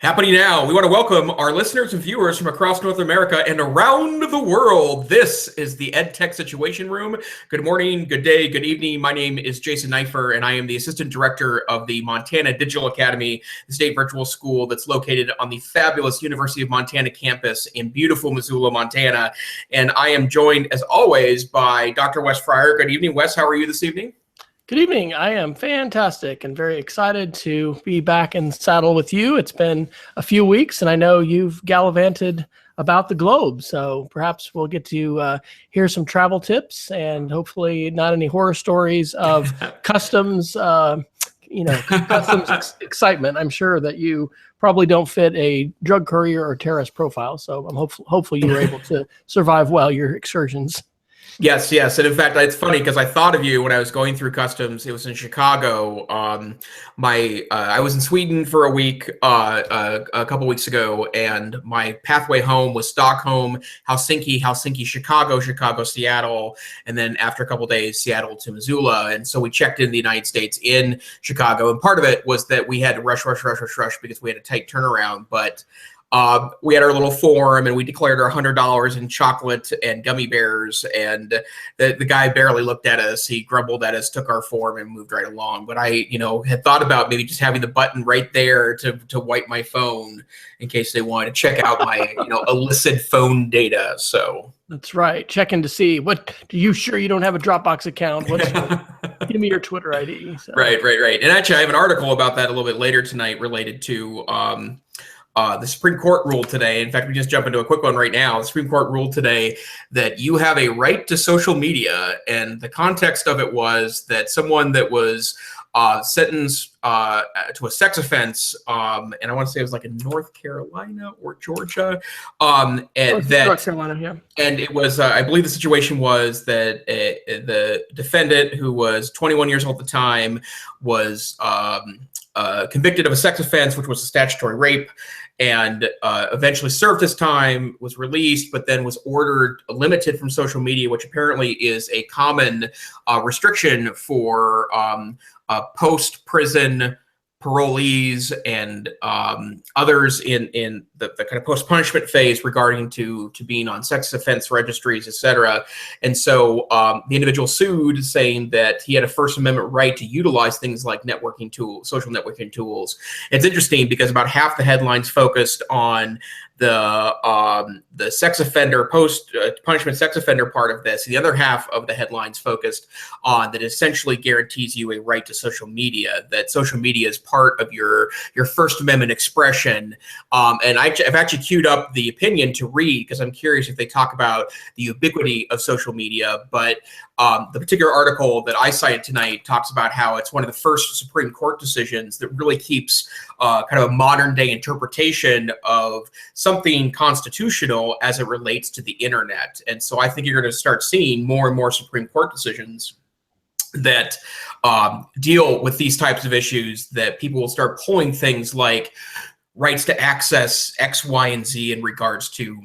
Happening now, we want to welcome our listeners and viewers from across North America and around the world. This is the EdTech Situation Room. Good morning, good day, good evening. My name is Jason Neifer, and I am the Assistant Director of the Montana Digital Academy, the state virtual school that's located on the fabulous University of Montana campus in beautiful Missoula, Montana. And I am joined, as always, by Dr. Wes Fryer. Good evening, Wes. How are you this evening? Good evening. I am fantastic and very excited to be back in saddle with you. It's been a few weeks, and I know you've gallivanted about the globe, so perhaps we'll get to hear some travel tips and hopefully not any horror stories of customs, excitement. I'm sure that you probably don't fit a drug courier or terrorist profile, so I'm hopefully you were able to survive well your excursions. Yes. And in fact, it's funny because I thought of you when I was going through customs. It was in Chicago. I was in Sweden for a week a couple weeks ago, and my pathway home was Stockholm, Helsinki, Chicago, Seattle, and then after a couple of days, Seattle to Missoula. And so we checked in the United States in Chicago, and part of it was that we had to rush because we had a tight turnaround, but we had our little form and we declared our $100 in chocolate and gummy bears, and the guy barely looked at us. He grumbled at us, took our form, and moved right along. But I, had thought about maybe just having the button right there to wipe my phone in case they wanted to check out my, illicit phone data. So that's right. Checking to see are you sure you don't have a Dropbox account? Give me your Twitter ID. So. Right. And actually, I have an article about that a little bit later tonight related to the Supreme Court ruled today. In fact, we just jump into a quick one right now. The Supreme Court ruled today that you have a right to social media. And the context of it was that someone that was sentenced to a sex offense, and I want to say it was like in North Carolina or Georgia. North Carolina, yeah. And it was, I believe the situation was that the defendant, who was 21 years old at the time, was convicted of a sex offense, which was a statutory rape, and eventually served his time, was released, but then was limited from social media, which apparently is a common restriction for post-prison parolees and others in the kind of post-punishment phase regarding to being on sex offense registries, et cetera. And so the individual sued, saying that he had a First Amendment right to utilize things like social networking tools. It's interesting because about half the headlines focused on the sex offender, post-punishment sex offender part of this. And the other half of the headlines focused on that essentially guarantees you a right to social media, that social media is part of your First Amendment expression. And I've actually queued up the opinion to read because I'm curious if they talk about the ubiquity of social media. But the particular article that I cited tonight talks about how it's one of the first Supreme Court decisions that really keeps kind of a modern day interpretation of something constitutional as it relates to the internet. And so I think you're going to start seeing more and more Supreme Court decisions that deal with these types of issues, that people will start pulling things like rights to access X, Y, and Z in regards to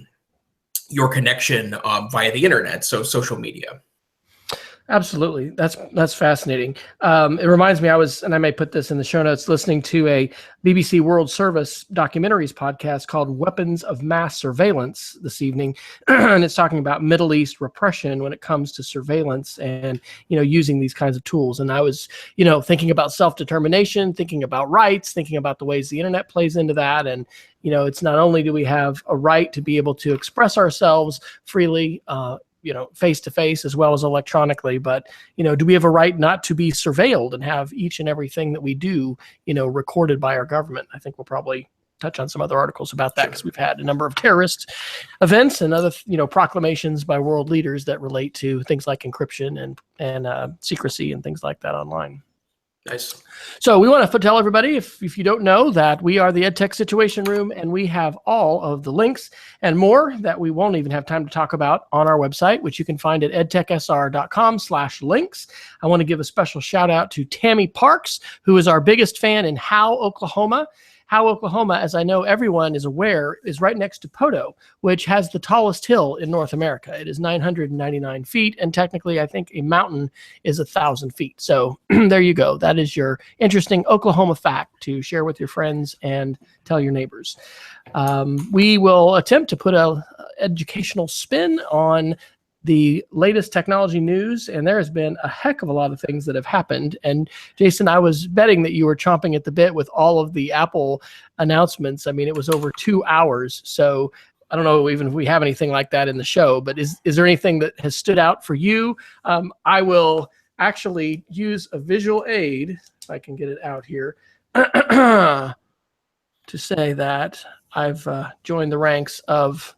your connection via the internet, so social media. Absolutely. That's fascinating. It reminds me, and I may put this in the show notes, listening to a BBC World Service documentaries podcast called Weapons of Mass Surveillance this evening. And it's talking about Middle East repression when it comes to surveillance and, using these kinds of tools. And I was, thinking about self-determination, thinking about rights, thinking about the ways the internet plays into that. And, it's not only do we have a right to be able to express ourselves freely, face to face as well as electronically, but, do we have a right not to be surveilled and have each and everything that we do, recorded by our government? I think we'll probably touch on some other articles about that because we've had a number of terrorist events and other, proclamations by world leaders that relate to things like encryption and secrecy and things like that online. Nice. So we want to tell everybody, if you don't know, that we are the EdTech Situation Room, and we have all of the links and more that we won't even have time to talk about on our website, which you can find at edtechsr.com/links. I want to give a special shout out to Tammy Parks, who is our biggest fan in Howe, Oklahoma. how Oklahoma, as I know everyone is aware, is right next to Poto, which has the tallest hill in North America. It is 999 feet, and technically I think a mountain is 1,000 feet. So there you go. That is your interesting Oklahoma fact to share with your friends and tell your neighbors. We will attempt to put a educational spin on the latest technology news, and there has been a heck of a lot of things that have happened. And Jason, I was betting that you were chomping at the bit with all of the Apple announcements. I mean, it was over 2 hours. So I don't know even if we have anything like that in the show, but is there anything that has stood out for you? I will actually use a visual aid, if I can get it out here, to say that I've joined the ranks of...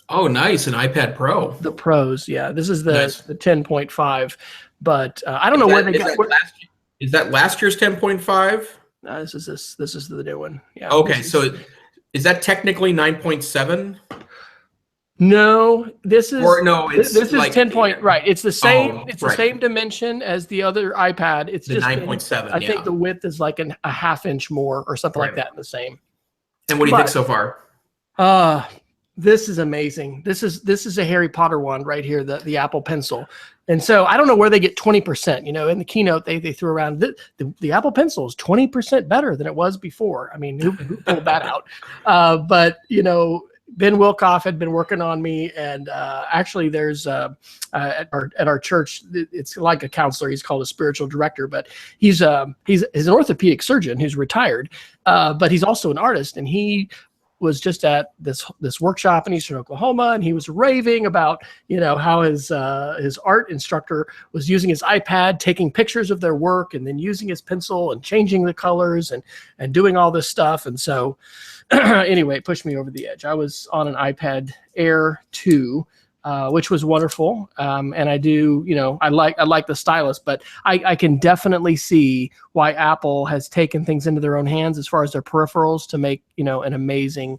Oh, nice. An iPad Pro. The Pros, yeah. This is the 10.5, but I don't Is know that, where they got. Is that last year's 10.5? This is the new one. Yeah. Okay, so is that technically 9.7? No, this is this like, is 10 point, right. It's the same. Oh, it's the same dimension as the other iPad. It's the just 9.7. I think the width is like a half inch more or something like that in the same. And what do you think so far? This is amazing. This is a Harry Potter one right here, the Apple Pencil. And so I don't know where they get 20%. You know, in the keynote they threw around the Apple Pencil is 20% better than it was before. I mean, who pulled that out? But you know, Ben Wilkoff had been working on me, and actually there's at our church, it's like a counselor. He's called a spiritual director, but he's an orthopedic surgeon who's retired, but he's also an artist, and he was just at this workshop in Eastern Oklahoma, and he was raving about, you know, how his art instructor was using his iPad, taking pictures of their work, and then using his pencil and changing the colors and doing all this stuff. And so anyway, it pushed me over the edge. I was on an iPad Air 2, which was wonderful. And I do, you know, I like the stylus, but I can definitely see why Apple has taken things into their own hands as far as their peripherals to make, you know, an amazing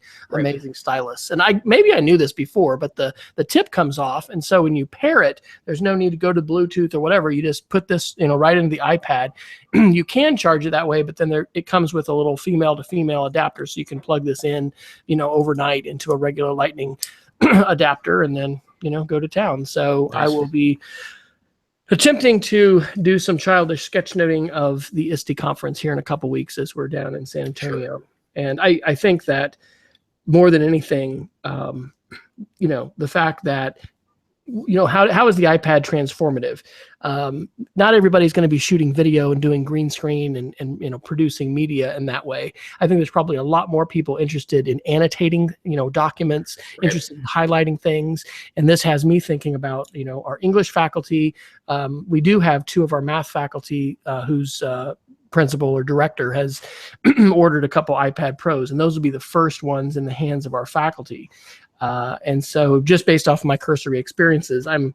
stylus. And maybe I knew this before, but the tip comes off. And so when you pair it, there's no need to go to Bluetooth or whatever. You just put this, you know, right into the iPad. You can charge it that way, but then it comes with a little female to female adapter. So you can plug this in, you know, overnight into a regular Lightning adapter, and then, you know, go to town. So nice. I will be attempting to do some childish sketchnoting of the ISTE conference here in a couple weeks as we're down in San Antonio. Sure. And I think that more than anything, you know, the fact that, you know, how is the iPad transformative? Not everybody's going to be shooting video and doing green screen and you know, producing media in that way. I think there's probably a lot more people interested in annotating, you know, documents, interested in highlighting things. And this has me thinking about, you know, our English faculty. We do have two of our math faculty whose principal or director has ordered a couple iPad Pros, and those will be the first ones in the hands of our faculty. And so just based off of my cursory experiences, I'm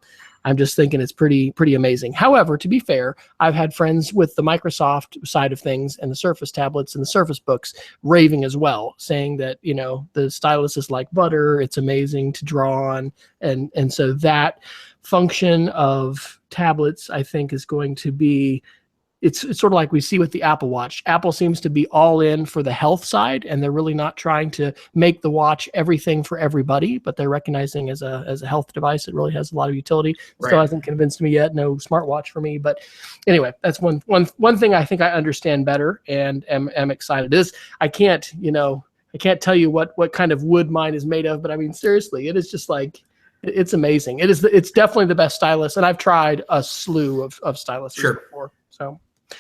just thinking it's pretty amazing. However, to be fair, I've had friends with the Microsoft side of things and the Surface tablets and the Surface books raving as well, saying that, you know, the stylus is like butter. It's amazing to draw on. And so that function of tablets, I think, is going to be, it's sort of like we see with the Apple Watch. Apple seems to be all in for the health side, and they're really not trying to make the watch everything for everybody, but they're recognizing as a health device, it really has a lot of utility. Still hasn't convinced me yet. No smartwatch for me, but anyway, that's one thing I think I understand better and am excited. I can't tell you what kind of wood mine is made of, but I mean, seriously, it is just like, it's amazing. It's definitely the best stylus, and I've tried a slew of styluses before. So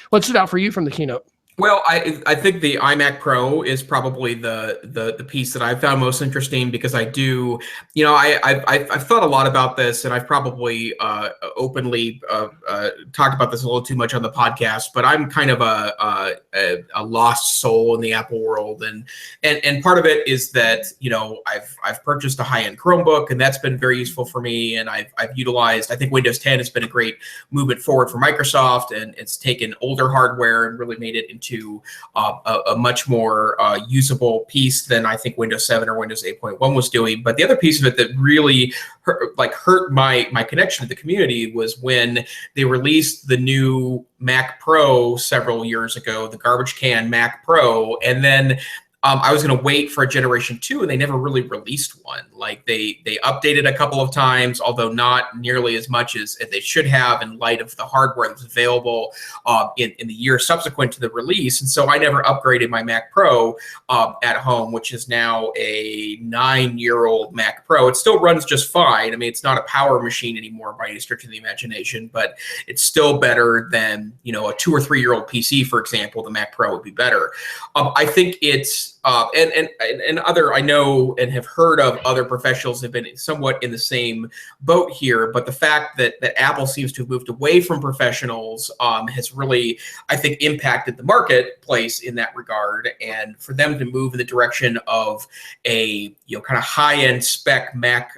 what stood out for you from the keynote? Well, I think the iMac Pro is probably the piece that I found most interesting, because I do, you know, I've thought a lot about this, and I've probably openly talked about this a little too much on the podcast, but I'm kind of a lost soul in the Apple world, and part of it is that, you know, I've purchased a high-end Chromebook, and that's been very useful for me, and I've utilized, I think Windows 10 has been a great movement forward for Microsoft, and it's taken older hardware and really made it into a much more usable piece than I think Windows 7 or Windows 8.1 was doing. But the other piece of it that really hurt my connection to the community was when they released the new Mac Pro several years ago, the garbage can Mac Pro, and then I was going to wait for a generation 2, and they never really released one. Like they updated a couple of times, although not nearly as much as they should have in light of the hardware that was available in the year subsequent to the release. And so I never upgraded my Mac Pro at home, which is now a 9-year-old Mac Pro. It still runs just fine. I mean, it's not a power machine anymore by any stretch of the imagination, but it's still better than, you know, a 2 or 3-year-old PC, for example. The Mac Pro would be better. I think it's and other, I know and have heard of other professionals have been somewhat in the same boat here, but the fact that Apple seems to have moved away from professionals has really, I think, impacted the marketplace in that regard. And for them to move in the direction of a, you know, kind of high-end spec Mac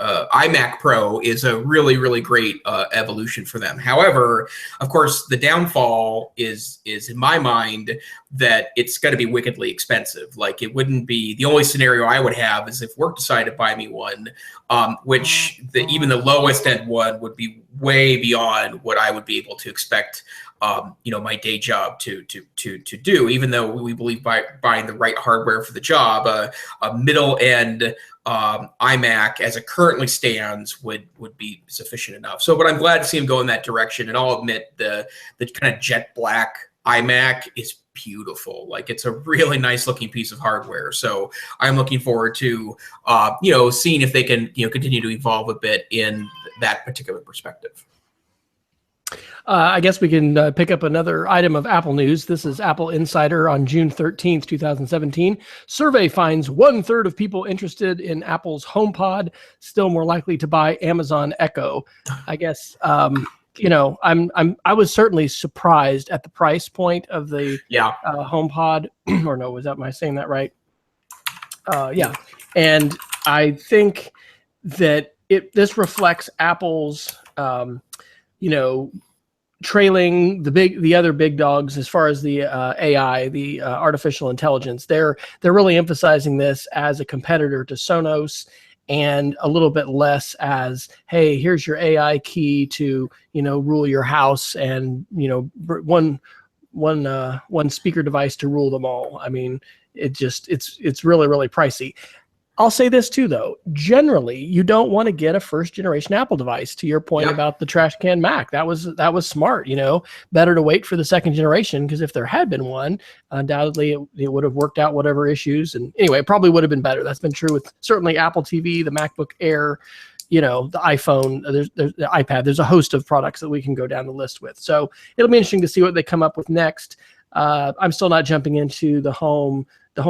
iMac Pro is a really, really great evolution for them. However, of course, the downfall is in my mind that it's going to be wickedly expensive. Like, it wouldn't be, the only scenario I would have is if work decided to buy me one, which even the lowest end one would be way beyond what I would be able to expect you know, my day job to do, even though we believe by buying the right hardware for the job, a middle end iMac as it currently stands would be sufficient enough. So, but I'm glad to see him go in that direction. And I'll admit the kind of jet black iMac is beautiful. Like, it's a really nice looking piece of hardware. So I'm looking forward to you know, seeing if they can, you know, continue to evolve a bit in that particular perspective. I guess we can pick up another item of Apple news. This is Apple Insider on June 13th, 2017. Survey finds 1/3 of people interested in Apple's HomePod still more likely to buy Amazon Echo. I guess, you know, I was certainly surprised at the price point of the HomePod. Or no, am I saying that right? Yeah. And I think that this reflects Apple's, you know, trailing the other big dogs as far as the AI, the artificial intelligence. They're really emphasizing this as a competitor to Sonos, and a little bit less as, hey, here's your AI key to, you know, rule your house, and, you know, one speaker device to rule them all. I mean, it's really, really pricey. I'll say this too, though. Generally, you don't want to get a first generation Apple device. To your point about the trash can Mac, that was smart. You know, better to wait for the second generation, because if there had been one, undoubtedly it would have worked out whatever issues. And anyway, it probably would have been better. That's been true with certainly Apple TV, the MacBook Air, you know, the iPhone, there's the iPad. There's a host of products that we can go down the list with. So it'll be interesting to see what they come up with next. I'm still not jumping into the home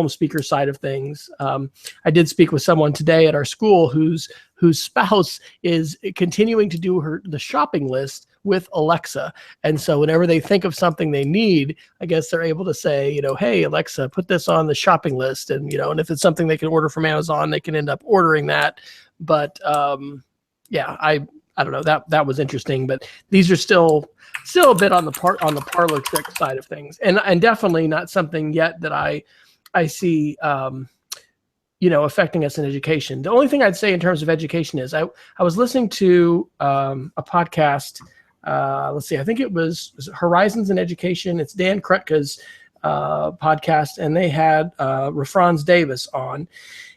speaker side of things. I did speak with someone today at our school whose spouse is continuing to do the shopping list with Alexa. And so whenever they think of something they need, I guess they're able to say, you know, hey, Alexa, put this on the shopping list. And, you know, and if it's something they can order from Amazon, they can end up ordering that. But yeah, I don't know, that was interesting, but these are still a bit on the parlor trick side of things. And definitely not something yet that I see, you know, affecting us in education. The only thing I'd say in terms of education is I was listening to a podcast. Let's see, I think it was Horizons in Education. It's Dan Krutka's podcast, and they had Rafranz Davis on.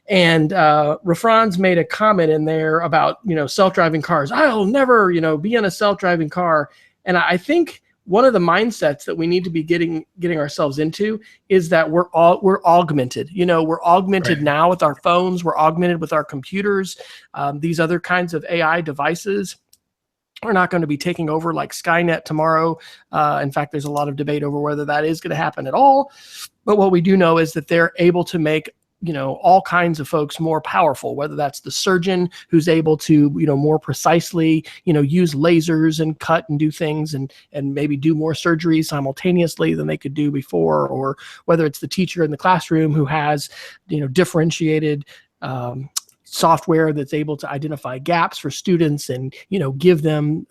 And Rafranz made a comment in there about, you know, self-driving cars. I'll never, you know, be in a self-driving car. And I think one of the mindsets that we need to be getting ourselves into is that we're augmented. You know, we're augmented now with our phones. We're augmented with our computers. These other kinds of AI devices are not going to be taking over like Skynet tomorrow. In fact, there's a lot of debate over whether that is going to happen at all. But what we do know is that they're able to make, you know, all kinds of folks more powerful, whether that's the surgeon who's able to, you know, more precisely, you know, use lasers and cut and do things and maybe do more surgery simultaneously than they could do before, or whether it's the teacher in the classroom who has, you know, differentiated software that's able to identify gaps for students and, you know, give them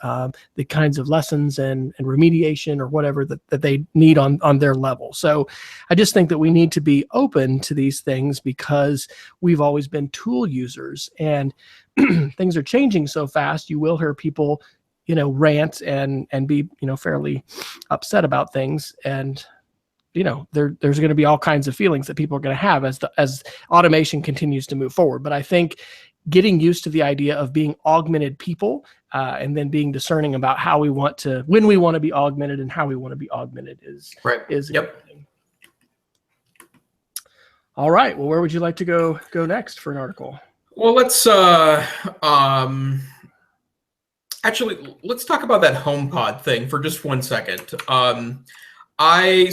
the kinds of lessons and remediation or whatever that they need on their level. So I just think that we need to be open to these things because we've always been tool users, and things are changing so fast. You will hear people, you know, rant and be, you know, fairly upset about things. And there's going to be all kinds of feelings that people are going to have as automation continues to move forward. But I think getting used to the idea of being augmented people, and then being discerning about when we want to be augmented and how we want to be augmented is Yep. thing. All right. Well, where would you like to go next for an article? Well, let's actually let's talk about that HomePod thing for just 1 second. I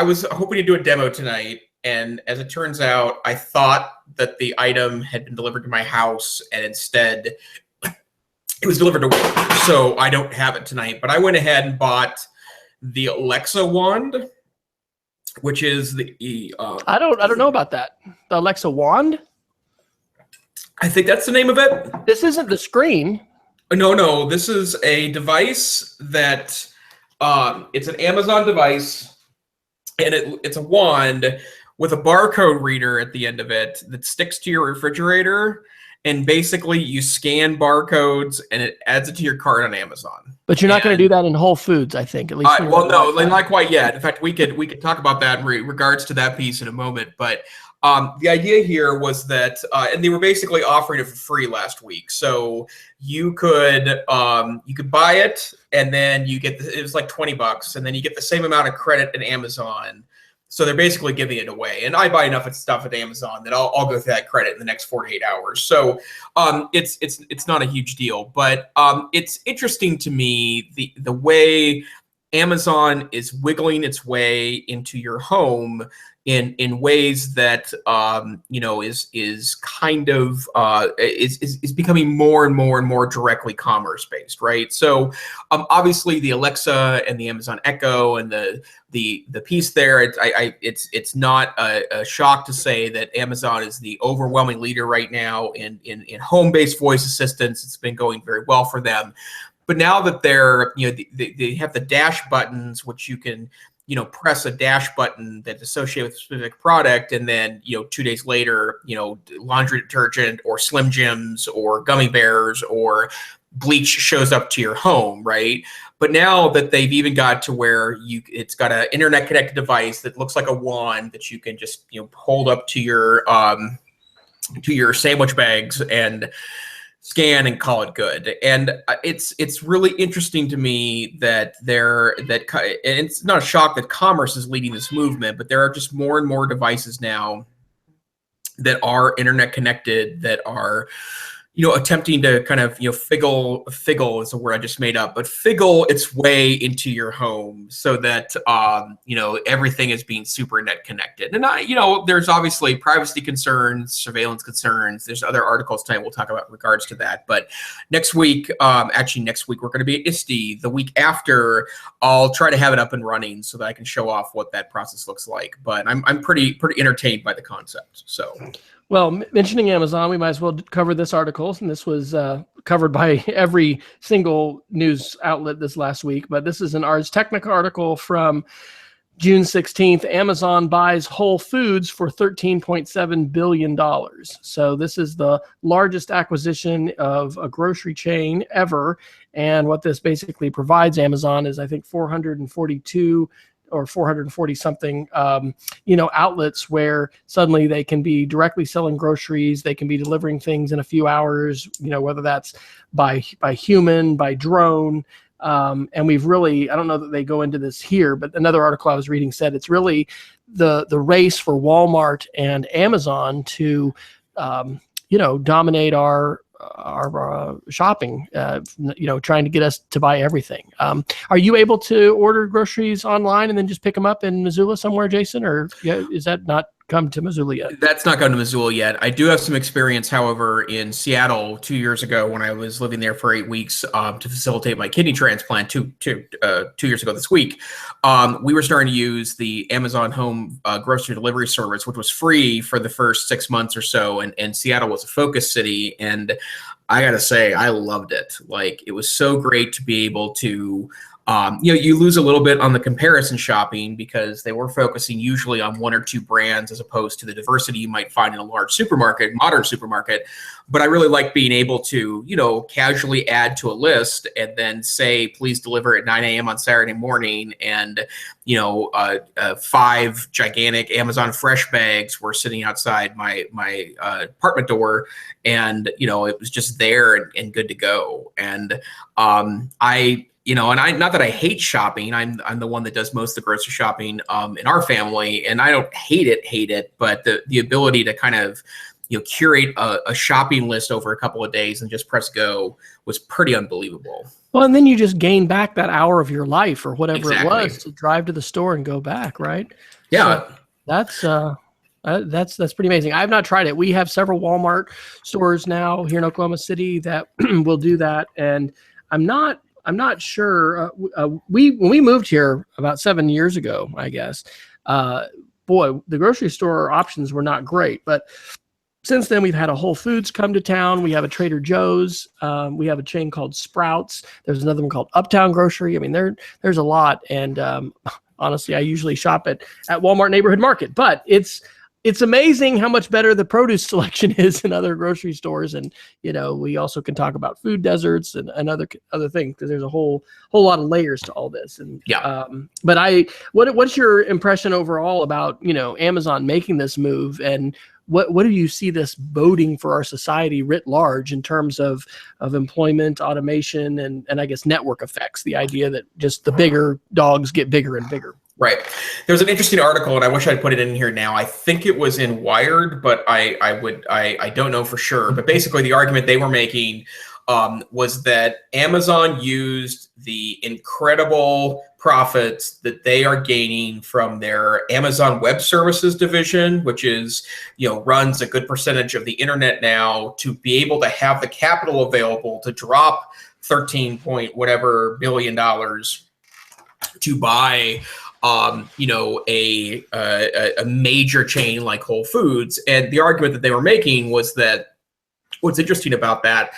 was hoping to do a demo tonight, and as it turns out, I thought that the item had been delivered to my house, and instead it was delivered to work. So I don't have it tonight, but I went ahead and bought the Alexa wand, which is the I don't know about that. The Alexa wand? I think that's the name of it. This isn't the screen. No, this is a device that it's an Amazon device, and it's a wand with a barcode reader at the end of it that sticks to your refrigerator, and basically you scan barcodes and it adds it to your cart on Amazon. But you're not going to do that in Whole Foods, I think. At least. Well, no, not quite yet. In fact, we could talk about that in regards to that piece in a moment. But the idea here was that, and they were basically offering it for free last week. So you could buy it, and then it was like $20, and then you get the same amount of credit at Amazon. So they're basically giving it away. And I buy enough of stuff at Amazon that I'll go through that credit in the next 48 hours. So it's not a huge deal, but it's interesting to me the way Amazon is wiggling its way into your home in ways that is kind of is becoming more and more and more directly commerce based, right? So obviously the Alexa and the Amazon Echo and the piece there, it's not a shock to say that Amazon is the overwhelming leader right now in home-based voice assistants. It's been going very well for them. But now that they have the dash buttons, which you can, press a dash button that's associated with a specific product, and then, 2 days later, laundry detergent or Slim Jims or gummy bears or bleach shows up to your home, right? But now that they've even got to where it's got an internet connected device that looks like a wand that you can just, hold up to your sandwich bags and scan and call it good. And it's really interesting to me that and it's not a shock that commerce is leading this movement, but there are just more and more devices now that are internet connected, that are attempting to kind of, figgle is a word I just made up, but figgle its way into your home so that, everything is being super net connected. And there's obviously privacy concerns, surveillance concerns. There's other articles tonight we'll talk about in regards to that. But next week, we're going to be at ISTE. The week after, I'll try to have it up and running so that I can show off what that process looks like. But I'm pretty entertained by the concept. So. Well, mentioning Amazon, we might as well cover this article, and this was covered by every single news outlet this last week. But this is an Ars Technica article from June 16th. Amazon buys Whole Foods for $13.7 billion. So this is the largest acquisition of a grocery chain ever. And what this basically provides Amazon is, I think, 442 or 440 something, outlets where suddenly they can be directly selling groceries. They can be delivering things in a few hours, whether that's by human, by drone. And we've really, I don't know that they go into this here, but another article I was reading said it's really the race for Walmart and Amazon to, dominate our shopping, trying to get us to buy everything. Are you able to order groceries online and then just pick them up in Missoula somewhere, Jason? Or is that not come to Missoula yet? That's not come to Missoula yet. I do have some experience, however, in Seattle 2 years ago when I was living there for 8 weeks to facilitate my kidney transplant 2 years ago this week. We were starting to use the Amazon Home grocery delivery service, which was free for the first 6 months or so. And Seattle was a focus city. And I got to say, I loved it. Like, it was so great to be able to You lose a little bit on the comparison shopping because they were focusing usually on one or two brands as opposed to the diversity you might find in a large supermarket, modern supermarket. But I really like being able to, casually add to a list and then say, please deliver at 9 a.m. on Saturday morning. And, 5 gigantic Amazon Fresh bags were sitting outside my apartment door. And, it was just there and good to go. And not that I hate shopping. I'm the one that does most of the grocery shopping in our family, and I don't hate it, but the ability to kind of curate a shopping list over a couple of days and just press go was pretty unbelievable. Well, and then you just gain back that hour of your life or whatever Exactly. it was to drive to the store and go back, right? Yeah. So that's pretty amazing. I've not tried it. We have several Walmart stores now here in Oklahoma City that will do that, and I'm not sure. When we moved here about 7 years ago, I guess, boy, the grocery store options were not great. But since then, we've had a Whole Foods come to town. We have a Trader Joe's. We have a chain called Sprouts. There's another one called Uptown Grocery. I mean, there's a lot. And honestly, I usually shop at Walmart Neighborhood Market. But it's amazing how much better the produce selection is in other grocery stores. And, we also can talk about food deserts and other things, because there's a whole lot of layers to all this. And yeah. But what's your impression overall about, Amazon making this move, and what do you see this boding for our society writ large in terms of employment, automation, and I guess network effects, the idea that just the bigger dogs get bigger and bigger? Right. There's an interesting article, and I wish I'd put it in here now. I think it was in Wired, but I don't know for sure. But basically, the argument they were making was that Amazon used the incredible profits that they are gaining from their Amazon Web Services division, which is, runs a good percentage of the internet now, to be able to have the capital available to drop 13 point whatever billion dollars to buy a major chain like Whole Foods. And the argument that they were making was that what's interesting about that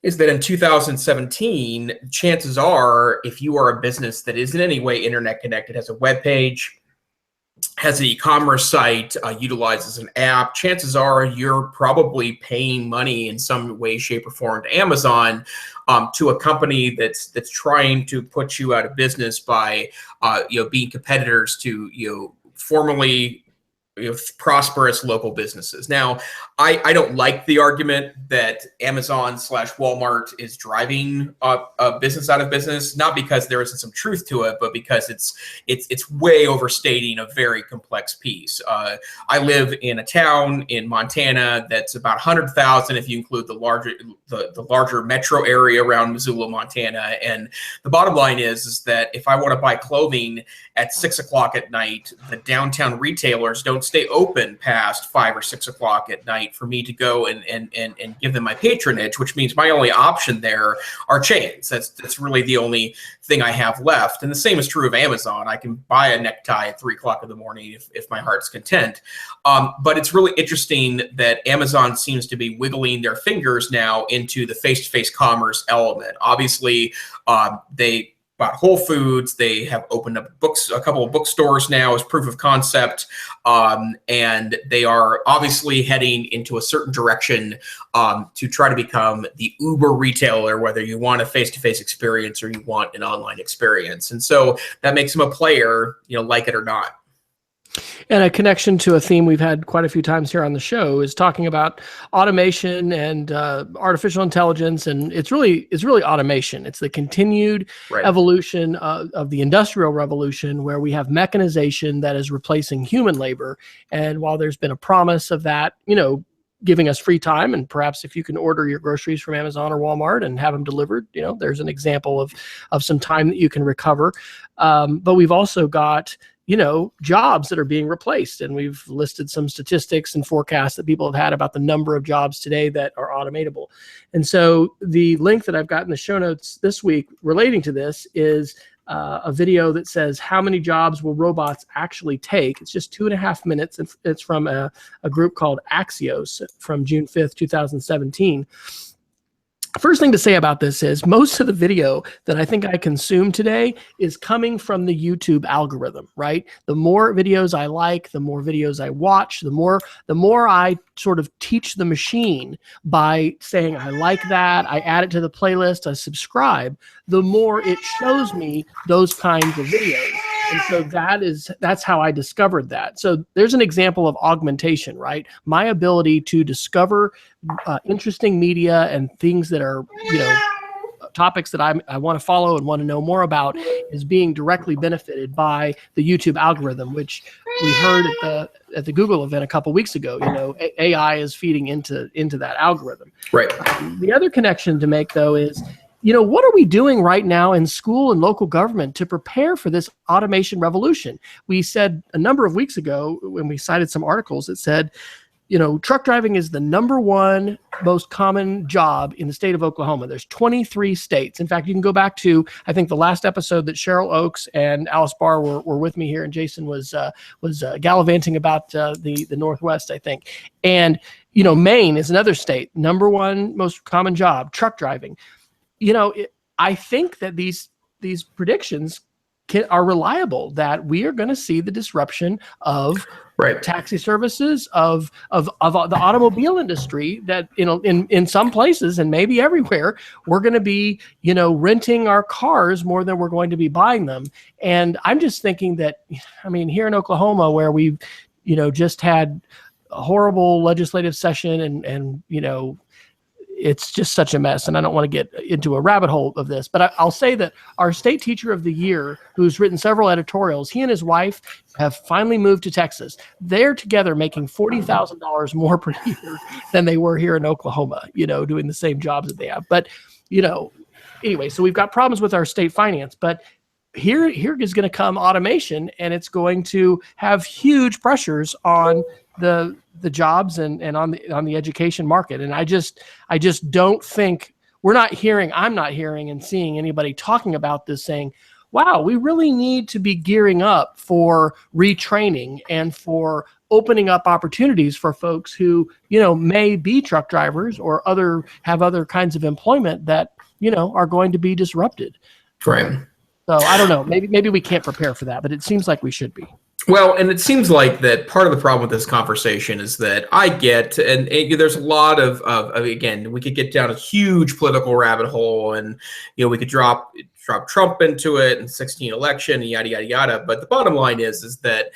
is that in 2017, chances are, if you are a business that is in any way internet connected, has a web page, has an e-commerce site, utilizes an app, chances are you're probably paying money in some way, shape, or form to Amazon, to a company that's trying to put you out of business by being competitors to formerly prosperous local businesses. Now, I don't like the argument that Amazon/Walmart is driving a business out of business, not because there isn't some truth to it, but because it's way overstating a very complex piece. I live in a town in Montana that's about 100,000 if you include the larger metro area around Missoula, Montana. And the bottom line is that if I want to buy clothing at 6 o'clock at night, the downtown retailers don't stay open past 5 or 6 o'clock at night for me to go and give them my patronage, which means my only option there are chains. That's really the only thing I have left. And the same is true of Amazon. I can buy a necktie at 3 o'clock in the morning if my heart's content. But it's really interesting that Amazon seems to be wiggling their fingers now into the face-to-face commerce element. Obviously, they bought Whole Foods. They have opened up a couple of bookstores now as proof of concept. And they are obviously heading into a certain direction to try to become the Uber retailer, whether you want a face-to-face experience or you want an online experience. And so that makes them a player, like it or not. And a connection to a theme we've had quite a few times here on the show is talking about automation and artificial intelligence. And it's really automation. It's the continued evolution of the Industrial Revolution, where we have mechanization that is replacing human labor. And while there's been a promise of that, giving us free time, and perhaps if you can order your groceries from Amazon or Walmart and have them delivered, there's an example of some time that you can recover. But we've also got jobs that are being replaced. And we've listed some statistics and forecasts that people have had about the number of jobs today that are automatable. And so the link that I've got in the show notes this week relating to this is a video that says, how many jobs will robots actually take? It's just 2.5 minutes. It's from a group called Axios from June 5th, 2017. First thing to say about this is most of the video that I think I consume today is coming from the YouTube algorithm, right? The more videos I like, the more videos I watch, the more I sort of teach the machine by saying, I like that, I add it to the playlist, I subscribe, the more it shows me those kinds of videos. And so that's how I discovered that. So there's an example of augmentation, right? My ability to discover interesting media and things that are, topics that I want to follow and want to know more about is being directly benefited by the YouTube algorithm, which we heard at the Google event a couple weeks ago. AI is feeding into that algorithm. Right. The other connection to make, though, is what are we doing right now in school and local government to prepare for this automation revolution? We said a number of weeks ago when we cited some articles that said, truck driving is the number one most common job in the state of Oklahoma. There's 23 states. In fact, you can go back to, I think, the last episode that Cheryl Oakes and Alice Barr were with me here, and Jason was gallivanting about the Northwest, I think. And, Maine is another state, number one most common job, truck driving. I think that these predictions are reliable, that we are going to see the disruption of taxi services, of the automobile industry, that in some places and maybe everywhere we're going to be renting our cars more than we're going to be buying them. And I'm just thinking that, here in Oklahoma, where we've just had a horrible legislative session and it's just such a mess, and I don't want to get into a rabbit hole of this, but I'll say that our state teacher of the year, who's written several editorials, he and his wife have finally moved to Texas. They're together making $40,000 more per year than they were here in Oklahoma, doing the same jobs that they have. But, anyway, so we've got problems with our state finance, but here is going to come automation, and it's going to have huge pressures on the jobs and on the education market. And I just don't think I'm not hearing and seeing anybody talking about this saying, wow, we really need to be gearing up for retraining and for opening up opportunities for folks who, may be truck drivers or have other kinds of employment that, are going to be disrupted. Right. So I don't know, maybe we can't prepare for that, but it seems like we should be. Well, and it seems like that part of the problem with this conversation is that I get, and there's a lot of again, we could get down a huge political rabbit hole, and we could drop Trump into it and 2016 election and yada yada yada. But the bottom line is that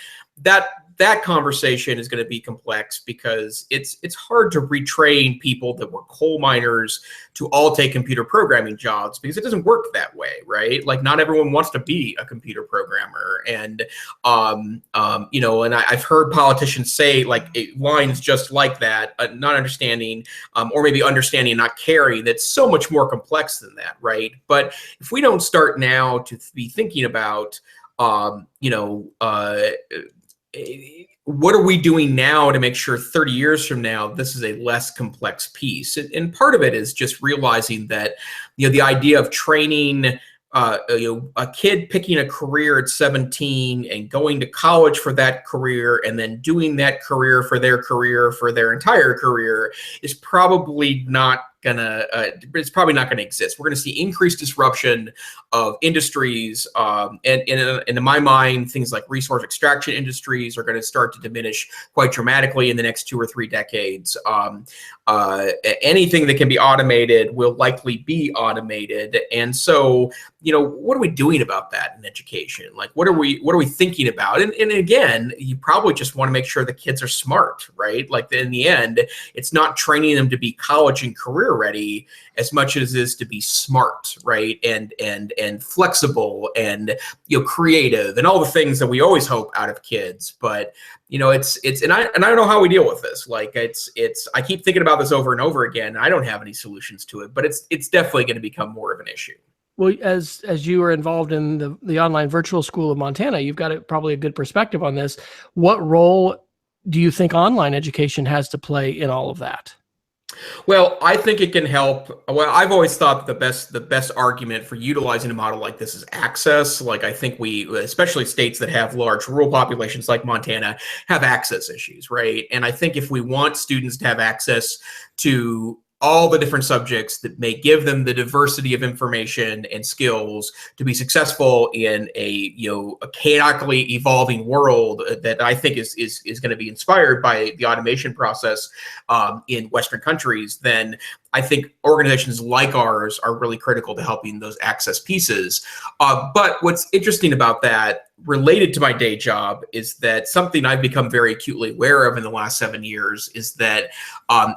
conversation is going to be complex because it's hard to retrain people that were coal miners to all take computer programming jobs, because it doesn't work that way, right? Like, not everyone wants to be a computer programmer, and and I've heard politicians say lines just like that, not understanding, or maybe understanding, not caring. That's so much more complex than that, right? But if we don't start now to be thinking about, what are we doing now to make sure 30 years from now this is a less complex piece? And part of it is just realizing that the idea of training a kid picking a career at 17 and going to college for that career and then doing that career for their entire career is probably not gonna exist. We're gonna see increased disruption of industries, and in my mind, things like resource extraction industries are going to start to diminish quite dramatically in the next 2 or 3 decades. Anything that can be automated will likely be automated, and so what are we doing about that in education? Like, what are we thinking about? And again, you probably just want to make sure the kids are smart, right? Like, in the end, it's not training them to be college and career ready as much as it is to be smart, right? And flexible and creative and all the things that we always hope out of kids. But it's and I don't know how we deal with this. Like, I keep thinking about this over and over again. I don't have any solutions to it, but it's definitely going to become more of an issue. Well, as you were involved in the online virtual school of Montana, you've got probably a good perspective on this. What role do you think online education has to play in all of that? Well, I think it can help. Well, I've always thought that the best argument for utilizing a model like this is access. Like, I think especially states that have large rural populations like Montana, have access issues, right? And I think if we want students to have access to all the different subjects that may give them the diversity of information and skills to be successful in a a chaotically evolving world that I think is going to be inspired by the automation process in Western countries, then I think organizations like ours are really critical to helping those access pieces. But what's interesting about that, related to my day job, is that something I've become very acutely aware of in the last 7 years is that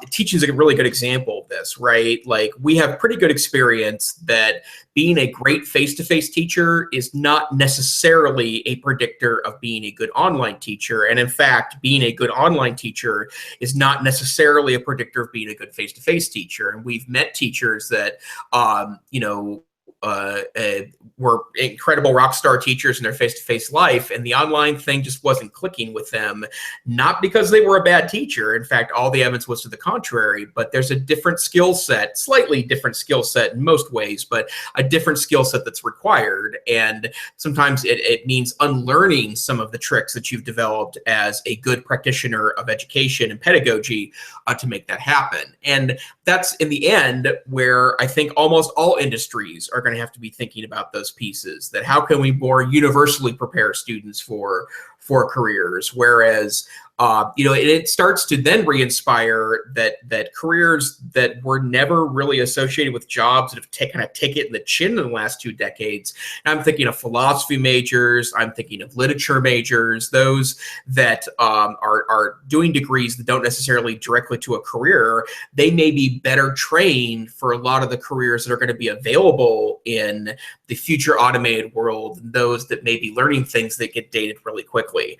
teaching is a really good example of this, right? Like, we have pretty good experience that being a great face-to-face teacher is not necessarily a predictor of being a good online teacher. And in fact, being a good online teacher is not necessarily a predictor of being a good face-to-face teacher. And we've met teachers that, were incredible rock star teachers in their face-to-face life, and the online thing just wasn't clicking with them, not because they were a bad teacher. In fact, all the evidence was to the contrary, but there's a different skill set, slightly different skill set in most ways, but a different skill set that's required. And sometimes it means unlearning some of the tricks that you've developed as a good practitioner of education and pedagogy to make that happen. And that's, in the end, where I think almost all industries are going to have to be thinking about those pieces, that how can we more universally prepare students for careers, whereas it starts to then re-inspire that careers that were never really associated with jobs that have taken a ticket in the chin in the last 2 decades. And I'm thinking of philosophy majors, I'm thinking of literature majors, those that are doing degrees that don't necessarily directly to a career. They may be better trained for a lot of the careers that are going to be available in the future automated world than those that may be learning things that get dated really quickly.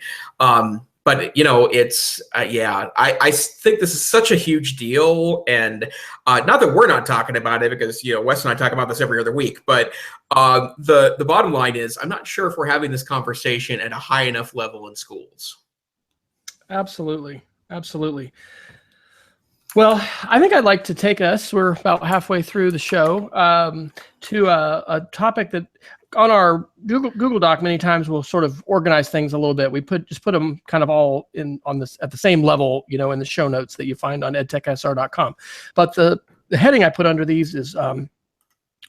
But it's I think this is such a huge deal, and not that we're not talking about it, because Wes and I talk about this every other week. But the bottom line is, I'm not sure if we're having this conversation at a high enough level in schools. Absolutely. Well, I think I'd like to take us, we're about halfway through the show, to a topic that on our Google Doc many times we'll sort of organize things a little bit. We just put them kind of all in on this at the same level, in the show notes that you find on edtechsr.com. But the heading I put under these is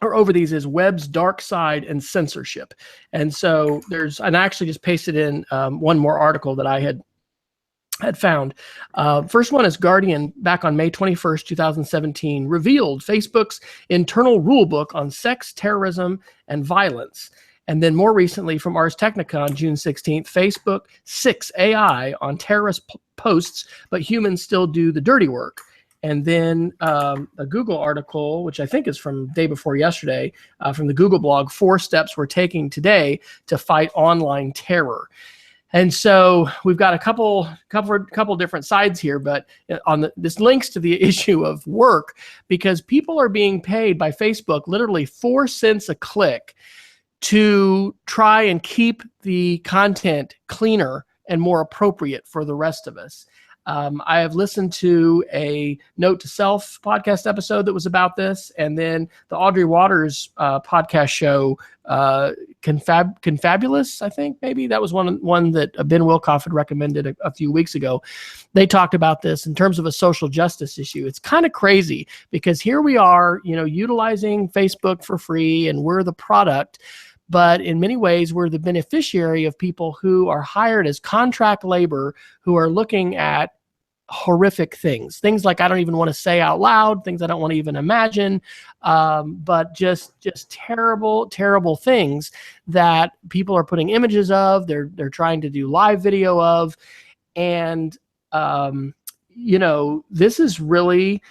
over these is web's dark side and censorship. And so and I actually just pasted in one more article that I had found. First one is Guardian, back on May 21st, 2017, revealed Facebook's internal rule book on sex, terrorism, and violence. And then more recently from Ars Technica on June 16th, Facebook 6 AI on terrorist posts, but humans still do the dirty work. And then a Google article, which I think is from day before yesterday, from the Google blog, 4 steps we're taking today to fight online terror. And so we've got a couple different sides here, but this links to the issue of work, because people are being paid by Facebook literally 4 cents a click to try and keep the content cleaner and more appropriate for the rest of us. I have listened to a Note to Self podcast episode that was about this, and then the Audrey Waters podcast show, Confabulous, I think maybe that was one that Ben Wilkoff had recommended a few weeks ago. They talked about this in terms of a social justice issue. It's kind of crazy, because here we are, utilizing Facebook for free, and we're the product. But in many ways, we're the beneficiary of people who are hired as contract labor, who are looking at horrific things like I don't even want to say out loud, things I don't want to even imagine, but just terrible, terrible things that people are putting images of, they're trying to do live video of. And, this is really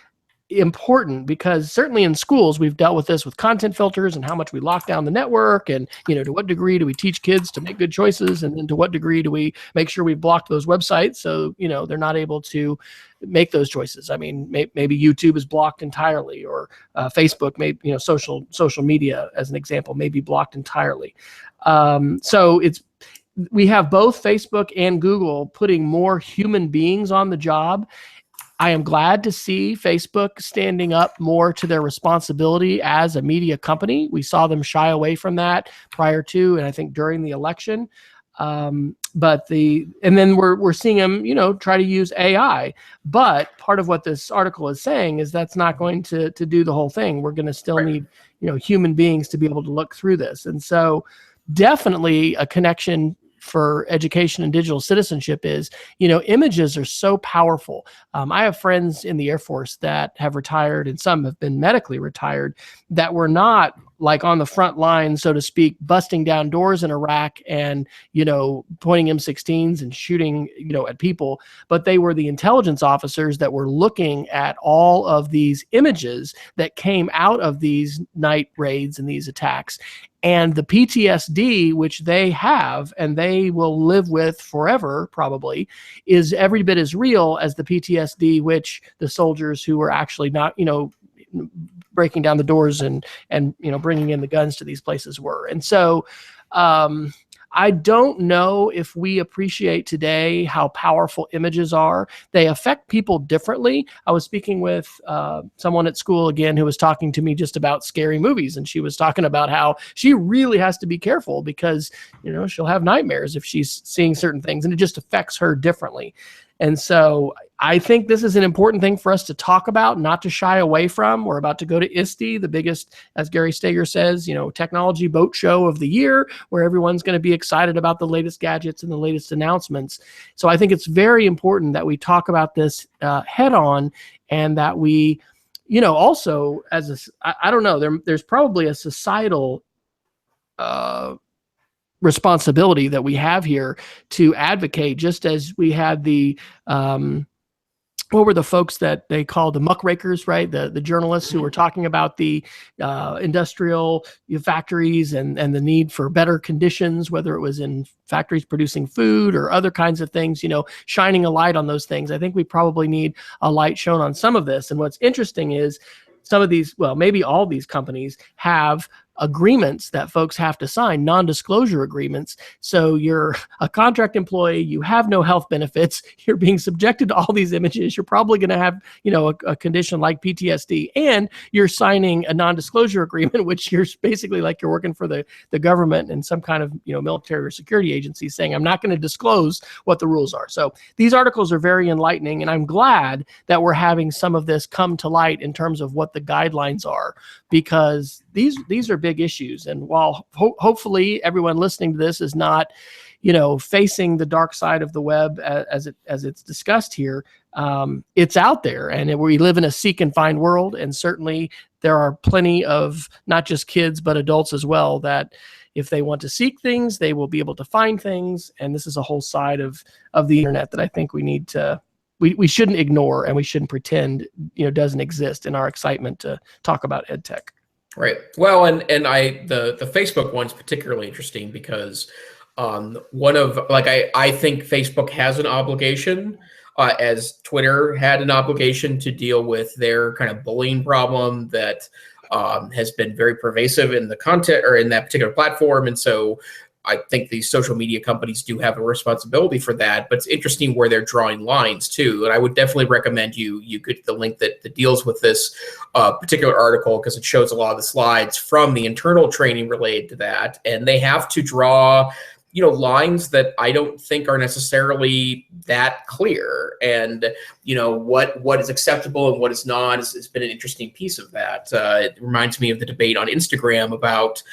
important, because certainly in schools we've dealt with this with content filters and how much we lock down the network, and to what degree do we teach kids to make good choices, and then to what degree do we make sure we've blocked those websites so they're not able to make those choices. I mean, maybe YouTube is blocked entirely, or Facebook, maybe social media as an example may be blocked entirely. So we have both Facebook and Google putting more human beings on the job. I am glad to see Facebook standing up more to their responsibility as a media company. We saw them shy away from that prior to, and I think during the election. and then we're seeing them, try to use AI. But part of what this article is saying is that's not going to do the whole thing. We're going to still need, human beings to be able to look through this. And so definitely a connection for education and digital citizenship is, images are so powerful. I have friends in the Air Force that have retired, and some have been medically retired, that were not like on the front line, so to speak, busting down doors in Iraq and, pointing M16s and shooting, at people, but they were the intelligence officers that were looking at all of these images that came out of these night raids and these attacks. And the PTSD, which they have and they will live with forever probably, is every bit as real as the PTSD which the soldiers who were actually not, breaking down the doors and bringing in the guns to these places were. And so I don't know if we appreciate today how powerful images are. They affect people differently. I was speaking with someone at school again who was talking to me just about scary movies, and she was talking about how she really has to be careful because she'll have nightmares if she's seeing certain things, and it just affects her differently. And so I think this is an important thing for us to talk about, not to shy away from. We're about to go to ISTE, the biggest, as Gary Steger says, technology boat show of the year, where everyone's going to be excited about the latest gadgets and the latest announcements. So I think it's very important that we talk about this head on, and that we, also I don't know, there's probably a societal responsibility that we have here to advocate, just as we had the what were the folks that they called the muckrakers, right? The journalists who were talking about the industrial factories and the need for better conditions, whether it was in factories producing food or other kinds of things, shining a light on those things. I think we probably need a light shown on some of this. And what's interesting is some of these, well, maybe all these companies have agreements that folks have to sign, non-disclosure agreements. So you're a contract employee, you have no health benefits, you're being subjected to all these images, you're probably going to have, a condition like PTSD, and you're signing a non-disclosure agreement, which you're basically like you're working for the government and some kind of, military or security agency saying, I'm not going to disclose what the rules are. So these articles are very enlightening, and I'm glad that we're having some of this come to light in terms of what the guidelines are, because these are big issues. And while hopefully everyone listening to this is not, facing the dark side of the web as it's discussed here, it's out there, and we live in a seek and find world. And certainly there are plenty of not just kids, but adults as well, that if they want to seek things, they will be able to find things. And this is a whole side of the internet that I think we need to, we shouldn't ignore, and we shouldn't pretend, doesn't exist in our excitement to talk about EdTech. Right. Well, and the Facebook one's particularly interesting because I think Facebook has an obligation, as Twitter had an obligation, to deal with their kind of bullying problem that has been very pervasive in the content or in that particular platform. And so I think these social media companies do have a responsibility for that, but it's interesting where they're drawing lines too. And I would definitely recommend you get the link that deals with this particular article, because it shows a lot of the slides from the internal training related to that. And they have to draw lines that I don't think are necessarily that clear. And, what is acceptable and what is not has been an interesting piece of that. It reminds me of the debate on Instagram about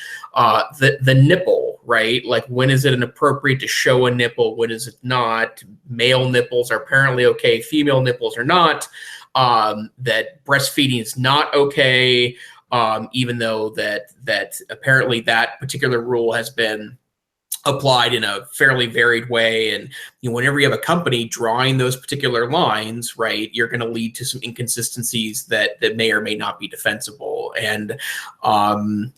the nipple, right? Like, when is it inappropriate to show a nipple? When is it not? Male nipples are apparently okay. Female nipples are not. That breastfeeding is not okay, even though that apparently that particular rule has been applied in a fairly varied way. And whenever you have a company drawing those particular lines, right, you're going to lead to some inconsistencies that may or may not be defensible. And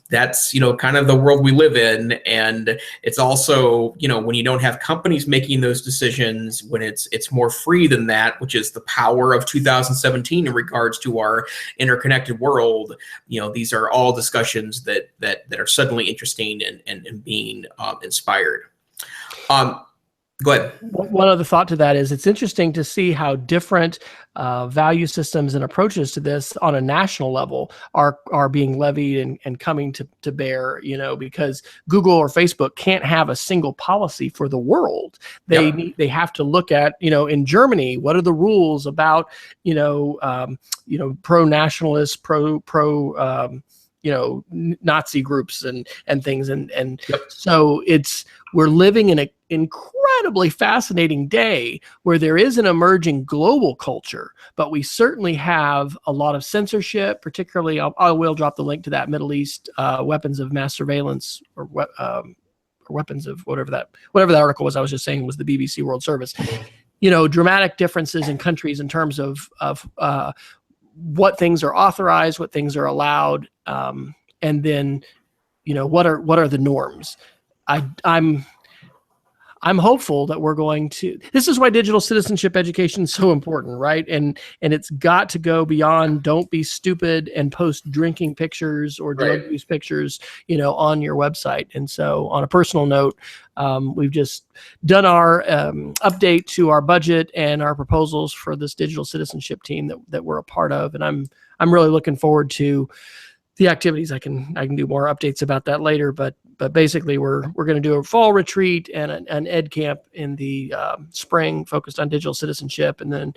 that's kind of the world we live in. And it's also when you don't have companies making those decisions, when it's more free than that, which is the power of 2017 in regards to our interconnected world. These are all discussions that are suddenly interesting and being inspired. Go ahead. One other thought to that is it's interesting to see how different value systems and approaches to this on a national level are being levied and coming to bear, because Google or Facebook can't have a single policy for the world. They have to look at, in Germany, what are the rules about, pro-nationalist, Nazi groups and things. And so we're living in an incredibly fascinating day where there is an emerging global culture, but we certainly have a lot of censorship, particularly I will drop the link to that Middle East weapons of mass surveillance or weapons of whatever that article was I was just saying was the BBC World Service. Dramatic differences in countries in terms of what things are authorized, what things are allowed, and then, what are the norms? I'm hopeful that we're going to. This is why digital citizenship education is so important, right? And it's got to go beyond. Don't be stupid and post drinking pictures or drug use pictures, on your website. And so, on a personal note, we've just done our update to our budget and our proposals for this digital citizenship team that we're a part of, and I'm really looking forward to the activities. I can do more updates about that later, but basically we're going to do a fall retreat and an ed camp in the spring focused on digital citizenship, and then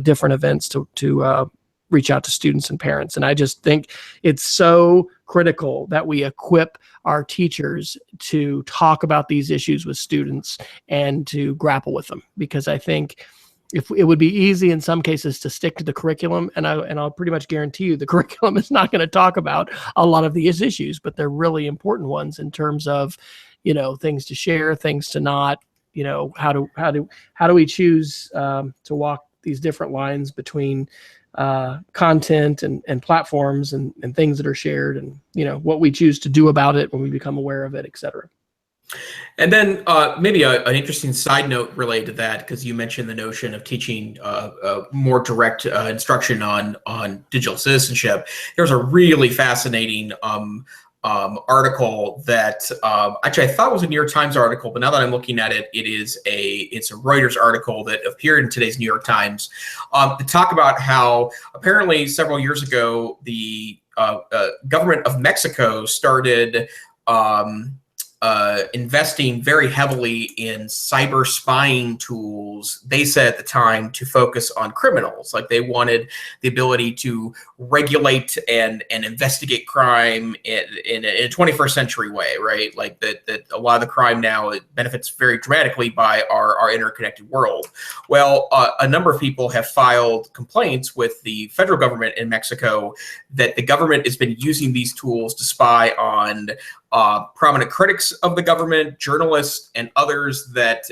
different events to reach out to students and parents. And I just think it's so critical that we equip our teachers to talk about these issues with students and to grapple with them, because I think if it would be easy in some cases to stick to the curriculum, and I'll pretty much guarantee you the curriculum is not going to talk about a lot of these issues, but they're really important ones in terms of, things to share, things to not, how do we choose to walk these different lines between content and platforms and things that are shared, and what we choose to do about it when we become aware of it, et cetera. And then maybe an interesting side note related to that, because you mentioned the notion of teaching more direct instruction on digital citizenship. There's a really fascinating article that actually I thought was a New York Times article, but now that I'm looking at it, it's a Reuters article that appeared in today's New York Times to talk about how apparently several years ago the government of Mexico started investing very heavily in cyber spying tools, they said at the time, to focus on criminals. Like they wanted the ability to regulate and investigate crime in a 21st century way, right? Like that a lot of the crime now, it benefits very dramatically by our interconnected world. Well, a number of people have filed complaints with the federal government in Mexico that the government has been using these tools to spy on prominent critics of the government, journalists, and others that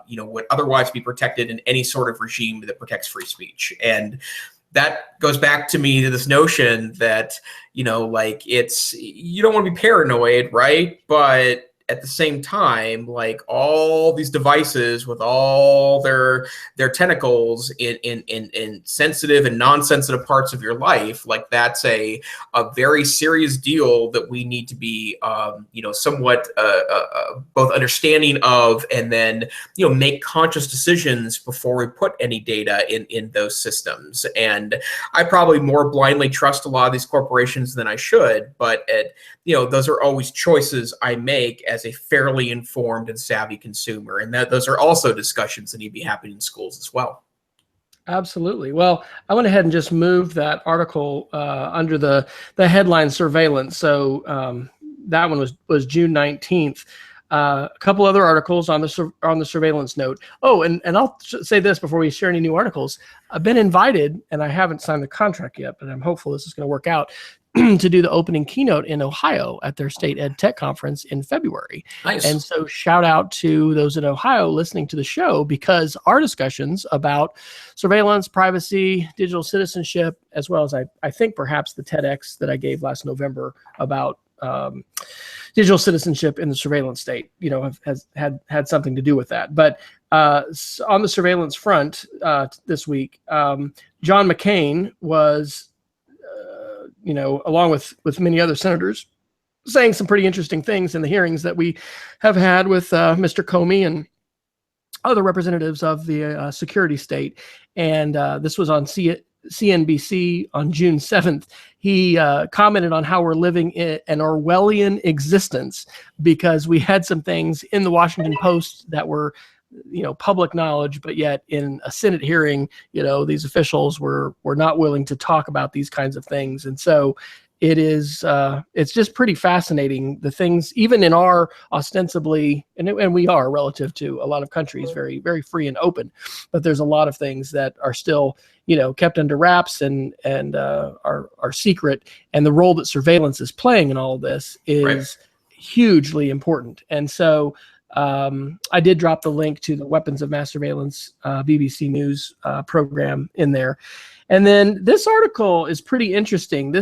would otherwise be protected in any sort of regime that protects free speech. And that goes back to me to this notion that you don't want to be paranoid, right? But at the same time, like all these devices with all their tentacles in sensitive and non-sensitive parts of your life, like that's a very serious deal that we need to be somewhat both understanding of, and then make conscious decisions before we put any data in those systems. And I probably more blindly trust a lot of these corporations than I should, but those are always choices I make as a fairly informed and savvy consumer. And those are also discussions that need to be happening in schools as well. Absolutely. Well, I went ahead and just moved that article under the headline surveillance. So that one was June 19th. A couple other articles on the surveillance note. Oh, and I'll say this before we share any new articles. I've been invited, and I haven't signed the contract yet, but I'm hopeful this is going to work out, to do the opening keynote in Ohio at their state EdTech conference in February. Nice. And so shout out to those in Ohio listening to the show, because our discussions about surveillance, privacy, digital citizenship, as well as I think perhaps the TEDx that I gave last November about digital citizenship in the surveillance state, has had something to do with that. But on the surveillance front this week, John McCain was along with many other senators, saying some pretty interesting things in the hearings that we have had with Mr. Comey other representatives of the security state. And this was on CNBC on June 7th. He commented on how we're living in an Orwellian existence because we had some things in the Washington Post that were, public knowledge, but yet in a Senate hearing, these officials were not willing to talk about these kinds of things. And so it's just pretty fascinating, the things, even in our ostensibly, and we are relative to a lot of countries, very, very free and open, but there's a lot of things that are still, kept under wraps and are secret. And the role that surveillance is playing in all of this is hugely important. And so I did drop the link to the Weapons of Mass Surveillance BBC News program in there. And then this article is pretty interesting.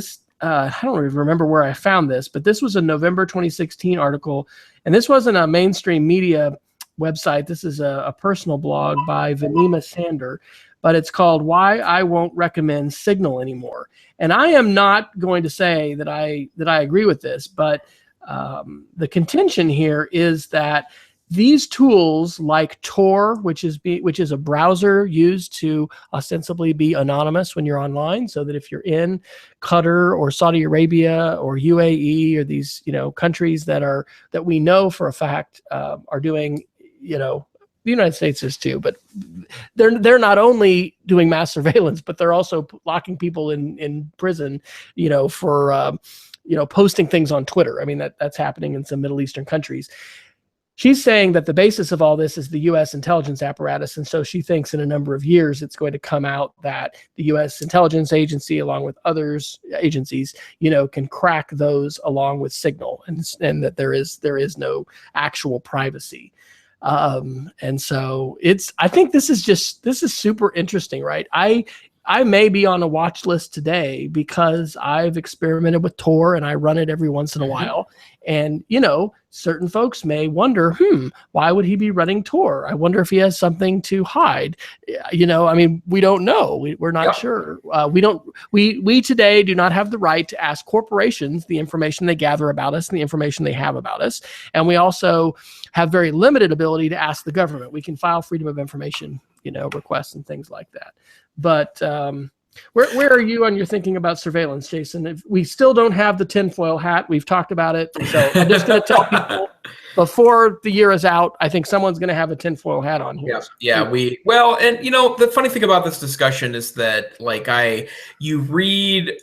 I don't even remember where I found this, but this was a November 2016 article, and this wasn't a mainstream media website. This is a personal blog by Vanima Sander, but it's called "Why I Won't Recommend Signal Anymore." And I am not going to say that I agree with this, but the contention here is that these tools like Tor, which is a browser used to ostensibly be anonymous when you're online, so that if you're in Qatar or Saudi Arabia or UAE or these countries that we know for a fact are doing, the United States is too, but they're not only doing mass surveillance, but they're also locking people in prison, for posting things on Twitter. I mean, that's happening in some Middle Eastern countries. She's saying that the basis of all this is the U.S. intelligence apparatus. And so she thinks in a number of years, it's going to come out that the U.S. intelligence agency, along with others agencies, can crack those along with Signal, and that there is no actual privacy. And so I think this is super interesting, right? I may be on a watch list today because I've experimented with Tor and I run it every once in a while. And, certain folks may wonder, why would he be running Tor? I wonder if he has something to hide. We don't know. We're not sure. We today do not have the right to ask corporations the information they gather about us and the information they have about us. And we also have very limited ability to ask the government. We can file freedom of information, requests and things like that. But where are you on your thinking about surveillance, Jason? If we still don't have the tinfoil hat, we've talked about it. So I'm just going to tell people before the year is out, I think someone's going to have a tinfoil hat on here. Yeah. The funny thing about this discussion is that you read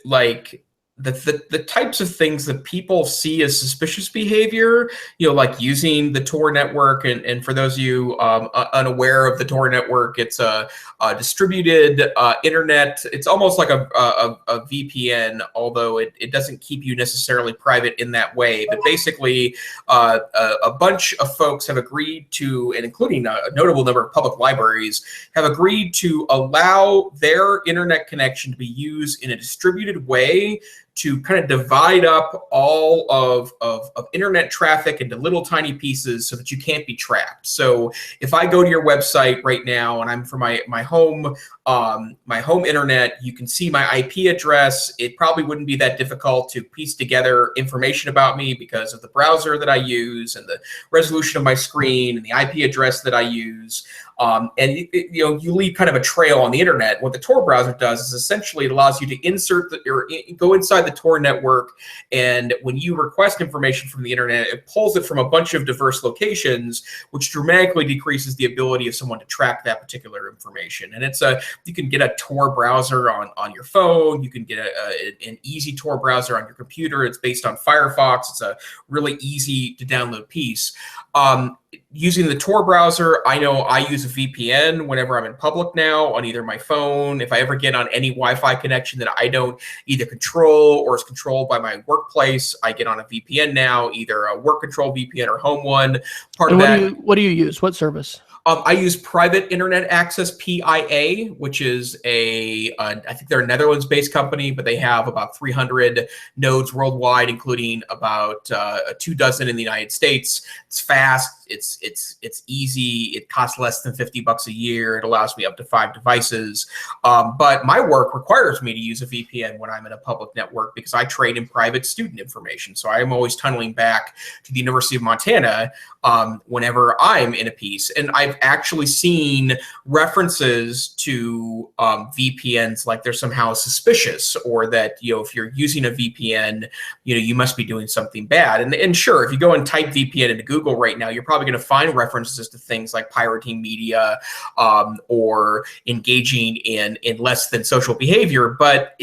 the types of things that people see as suspicious behavior, like using the Tor network. And for those of you unaware of the Tor network, it's a distributed internet. It's almost like a VPN, although it doesn't keep you necessarily private in that way. But basically, a bunch of folks have agreed to, and including a notable number of public libraries, have agreed to allow their internet connection to be used in a distributed way to kind of divide up all of internet traffic into little tiny pieces so that you can't be tracked. So if I go to your website right now and I'm for my home internet, you can see my IP address. It probably wouldn't be that difficult to piece together information about me because of the browser that I use and the resolution of my screen and the IP address that I use. You leave kind of a trail on the internet. What the Tor browser does is essentially it allows you to go inside the Tor network, and when you request information from the internet, it pulls it from a bunch of diverse locations, which dramatically decreases the ability of someone to track that particular information. And you can get a Tor browser on your phone. You can get an easy Tor browser on your computer. It's based on Firefox. It's a really easy to download piece. Using the Tor browser, I know I use a VPN whenever I'm in public now on either my phone. If I ever get on any Wi-Fi connection that I don't either control or is controlled by my workplace, I get on a VPN now, either a work control VPN or home one. What do you use? What service? I use Private Internet Access, PIA, which is I think they're a Netherlands-based company, but they have about 300 nodes worldwide, including about 24 in the United States. It's fast. It's easy. It costs less than $50 a year. It allows me up to 5 devices. But my work requires me to use a VPN when I'm in a public network because I trade in private student information. So I'm always tunneling back to the University of Montana whenever I'm in a piece. And I've actually seen references to VPNs like they're somehow suspicious, or that, if you're using a VPN, you must be doing something bad. And sure, if you go and type VPN into Google right now, you're probably going to find references to things like pirating media or engaging in less than social behavior. But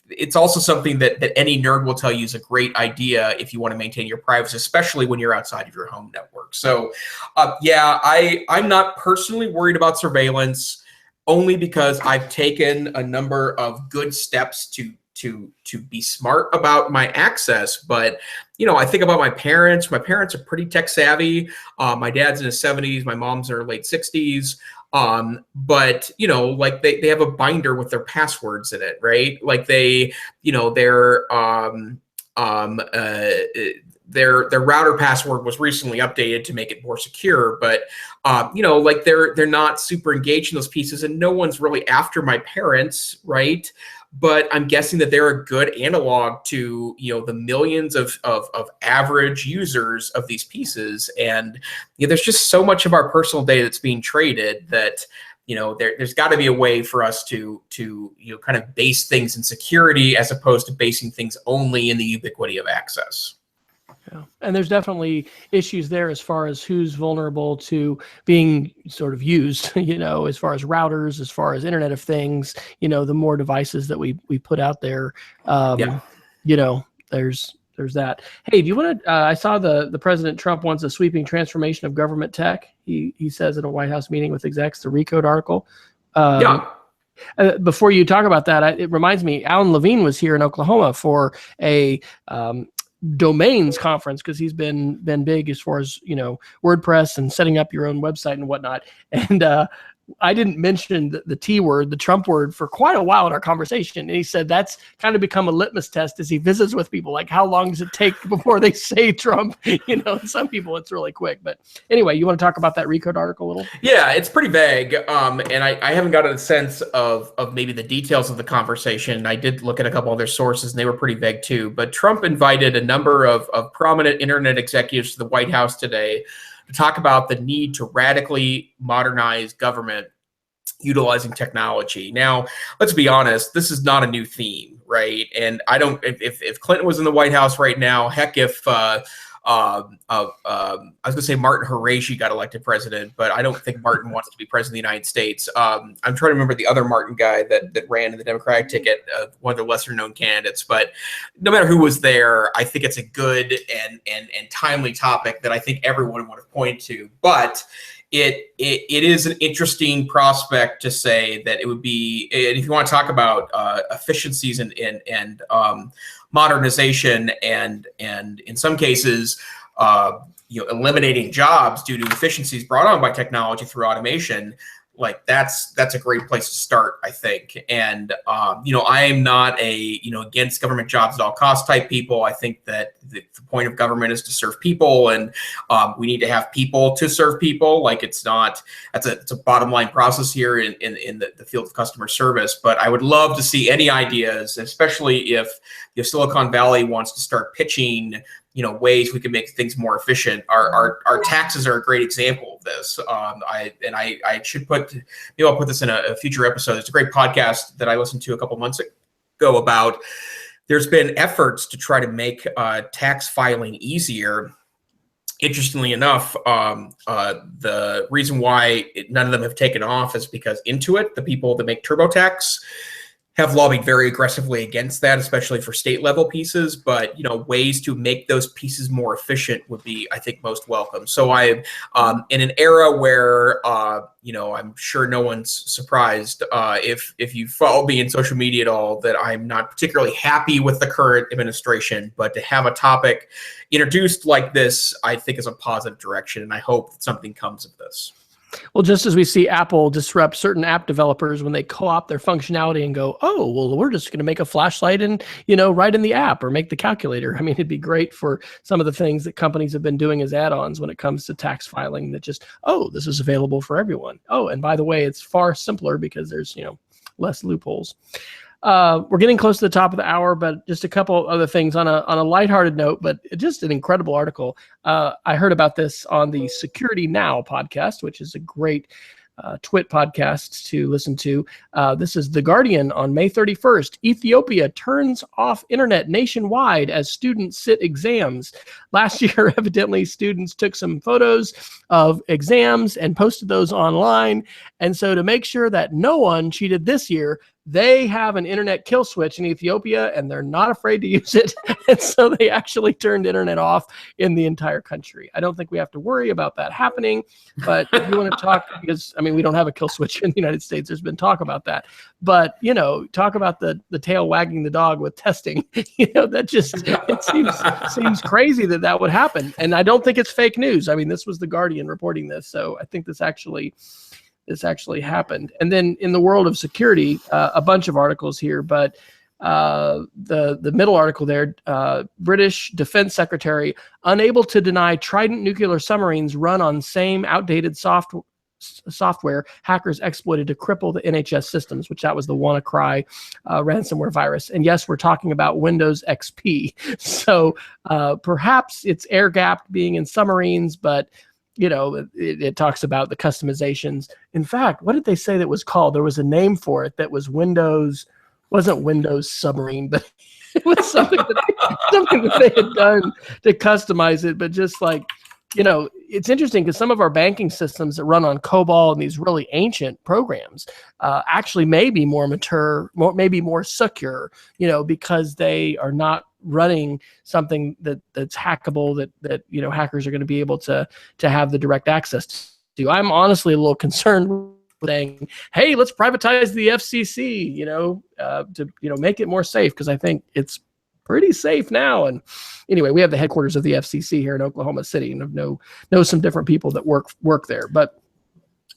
it's also something that any nerd will tell you is a great idea if you want to maintain your privacy, especially when you're outside of your home network. So, I'm not personally worried about surveillance, only because I've taken a number of good steps to be smart about my access. But, I think about my parents. My parents are pretty tech savvy. My dad's in his 70s. My mom's in her late 60s. But like they have a binder with their passwords in it, right? Like their router password was recently updated to make it more secure, but like they're not super engaged in those pieces, and no one's really after my parents, right? But I'm guessing that they're a good analog to the millions of average users of these pieces, and there's just so much of our personal data that's being traded that there's got to be a way for us to kind of base things in security as opposed to basing things only in the ubiquity of access. Yeah. And there's definitely issues there as far as who's vulnerable to being sort of used, as far as routers, as far as Internet of Things, the more devices that we put out there, there's that. Hey, do you want to, I saw the President Trump wants a sweeping transformation of government tech. He says at a White House meeting with execs, the Recode article. Before you talk about that, it reminds me, Alan Levine was here in Oklahoma for a domains conference, because he's been big as far as WordPress and setting up your own website and whatnot. And I didn't mention the T word, the Trump word, for quite a while in our conversation. And he said that's kind of become a litmus test as he visits with people. Like, how long does it take before they say Trump? Some people it's really quick. But anyway, you want to talk about that Recode article a little? Yeah, it's pretty vague. And I haven't gotten a sense of maybe the details of the conversation. I did look at a couple other sources, and they were pretty vague too. But Trump invited a number of prominent internet executives to the White House today to talk about the need to radically modernize government utilizing technology. Now, let's be honest, this is not a new theme, right? And I don't, if Clinton was in the White House right now, heck, if I was going to say Martin Horatio got elected president, but I don't think Martin wants to be president of the United States. I'm trying to remember the other Martin guy that ran in the Democratic ticket, one of the lesser known candidates. But no matter who was there, I think it's a good and timely topic that I think everyone would have pointed to. But it is an interesting prospect to say that it would be, and if you want to talk about efficiencies and modernization and in some cases eliminating jobs due to efficiencies brought on by technology through automation, like that's a great place to start, I think. And I am not a against government jobs at all costs type people. I think that the point of government is to serve people, and we need to have people to serve people. Like it's a bottom line process here in the field of customer service. But I would love to see any ideas, especially if Silicon Valley wants to start pitching ways we can make things more efficient. Our taxes are a great example of this. I should maybe I'll put this in a future episode. It's a great podcast that I listened to a couple months ago about, there's been efforts to try to make tax filing easier. Interestingly enough, the reason why none of them have taken off is because Intuit, the people that make TurboTax, have lobbied very aggressively against that, especially for state level pieces. But ways to make those pieces more efficient would be, I think, most welcome. So I, in an era where I'm sure no one's surprised if you follow me in social media at all, that I'm not particularly happy with the current administration. But to have a topic introduced like this, I think is a positive direction, and I hope that something comes of this. Well, just as we see Apple disrupt certain app developers when they co-opt their functionality and go, oh, well, we're just going to make a flashlight and, right in the app or make the calculator. I mean, it'd be great for some of the things that companies have been doing as add-ons when it comes to tax filing that just, oh, this is available for everyone. Oh, and by the way, it's far simpler because there's, less loopholes. We're getting close to the top of the hour, but just a couple other things on a lighthearted note, but just an incredible article. I heard about this on the Security Now podcast, which is a great Twit podcast to listen to. This is The Guardian on May 31st. Ethiopia turns off internet nationwide as students sit exams. Last year, evidently, students took some photos of exams and posted those online. And so to make sure that no one cheated this year, they have an internet kill switch in Ethiopia, and they're not afraid to use it. And so they actually turned internet off in the entire country. I don't think we have to worry about that happening. But if you want to talk, because, we don't have a kill switch in the United States. There's been talk about that. But, talk about the tail wagging the dog with testing. That just, it seems crazy that would happen. And I don't think it's fake news. This was The Guardian reporting this. So I think this actually happened. And then in the world of security, a bunch of articles here, but the middle article there, British Defense Secretary unable to deny Trident nuclear submarines run on same outdated software hackers exploited to cripple the NHS systems, which that was the WannaCry ransomware virus. And yes, we're talking about Windows XP. So perhaps it's air-gapped being in submarines, but it talks about the customizations. In fact, what did they say that was called? There was a name for it that was wasn't Windows Submarine, but it was something that they had done to customize it. But just like, it's interesting because some of our banking systems that run on COBOL and these really ancient programs actually may be more mature, maybe more secure, because they are not running something that's hackable that hackers are going to be able to have the direct access to. I'm honestly a little concerned with saying, hey, let's privatize the FCC, to make it more safe, because I think it's pretty safe now. And anyway, we have the headquarters of the FCC here in Oklahoma City, and know some different people that work there. But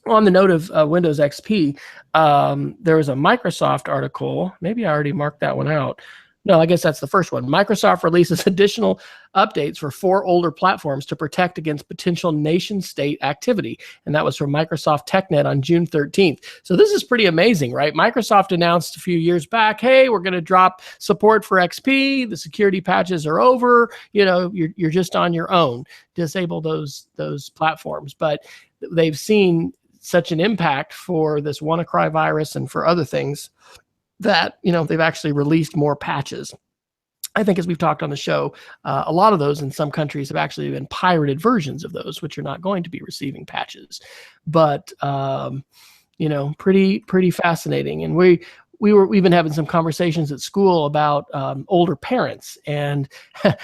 on the note of Windows XP, there was a Microsoft article. Maybe I already marked that one out. No, I guess that's the first one. Microsoft releases additional updates for 4 older platforms to protect against potential nation-state activity. And that was from Microsoft TechNet on June 13th. So this is pretty amazing, right? Microsoft announced a few years back, hey, we're going to drop support for XP. The security patches are over. You're just on your own. Disable those platforms. But they've seen such an impact for this WannaCry virus and for other things that, they've actually released more patches. I think, as we've talked on the show, a lot of those in some countries have actually been pirated versions of those, which are not going to be receiving patches. But, pretty fascinating. And we've been having some conversations at school about older parents and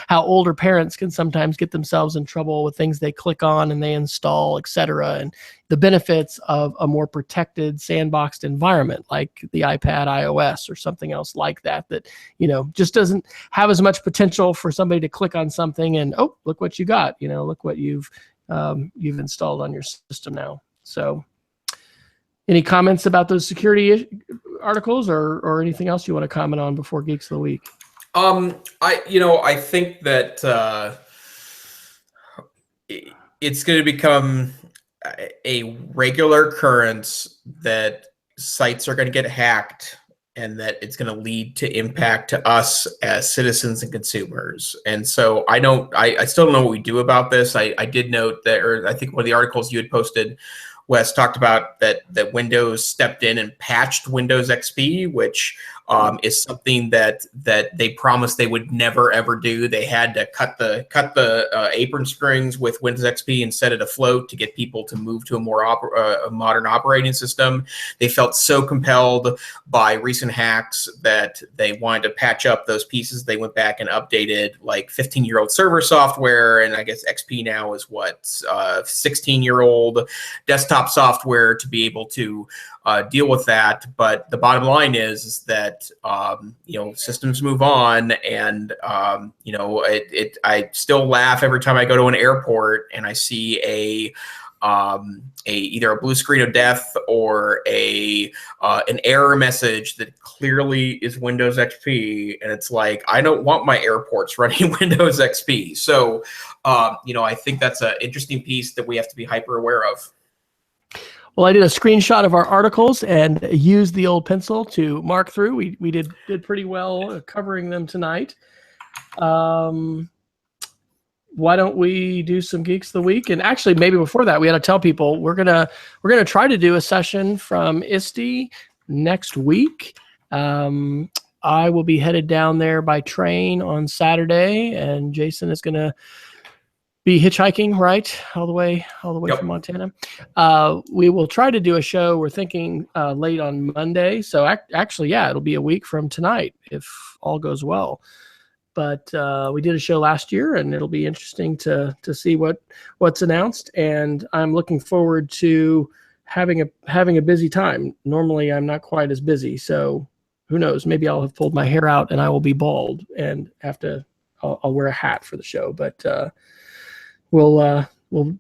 how older parents can sometimes get themselves in trouble with things they click on and they install, et cetera, and the benefits of a more protected, sandboxed environment like the iPad iOS or something else like that, just doesn't have as much potential for somebody to click on something and, oh, look what you got, look what you've installed on your system now. So any comments about those security articles or anything else you want to comment on before Geeks of the Week? I think that it's going to become a regular occurrence that sites are going to get hacked, and that it's going to lead to impact to us as citizens and consumers. And so I still don't know what we do about this. I did note that, or I think one of the articles you had posted, Wes, talked about that Windows stepped in and patched Windows XP, which is something that they promised they would never ever do. They had to cut the apron strings with Windows XP and set it afloat to get people to move to a more a modern operating system. They felt so compelled by recent hacks that they wanted to patch up those pieces. They went back and updated like 15-year-old server software, and I guess XP now is 16-year-old desktop software to be able to deal with that. But the bottom line is that systems move on, and I still laugh every time I go to an airport and I see a either a blue screen of death or an error message that clearly is Windows XP, and it's like, I don't want my airports running Windows XP. So, I think that's an interesting piece that we have to be hyper aware of. Well, I did a screenshot of our articles and used the old pencil to mark through. We did pretty well covering them tonight. Why don't we do some Geeks of the Week? And actually, maybe before that, we had to tell people we're gonna try to do a session from ISTE next week. I will be headed down there by train on Saturday, and Jason is gonna be hitchhiking, right, all the way Yep. from Montana. We will try to do a show. We're thinking late on Monday. So actually, yeah, it'll be a week from tonight if all goes well. But we did a show last year, and it'll be interesting to see what's announced. And I'm looking forward to having a busy time. Normally, I'm not quite as busy, so who knows? Maybe I'll have pulled my hair out and I will be bald and I'll wear a hat for the show. But we'll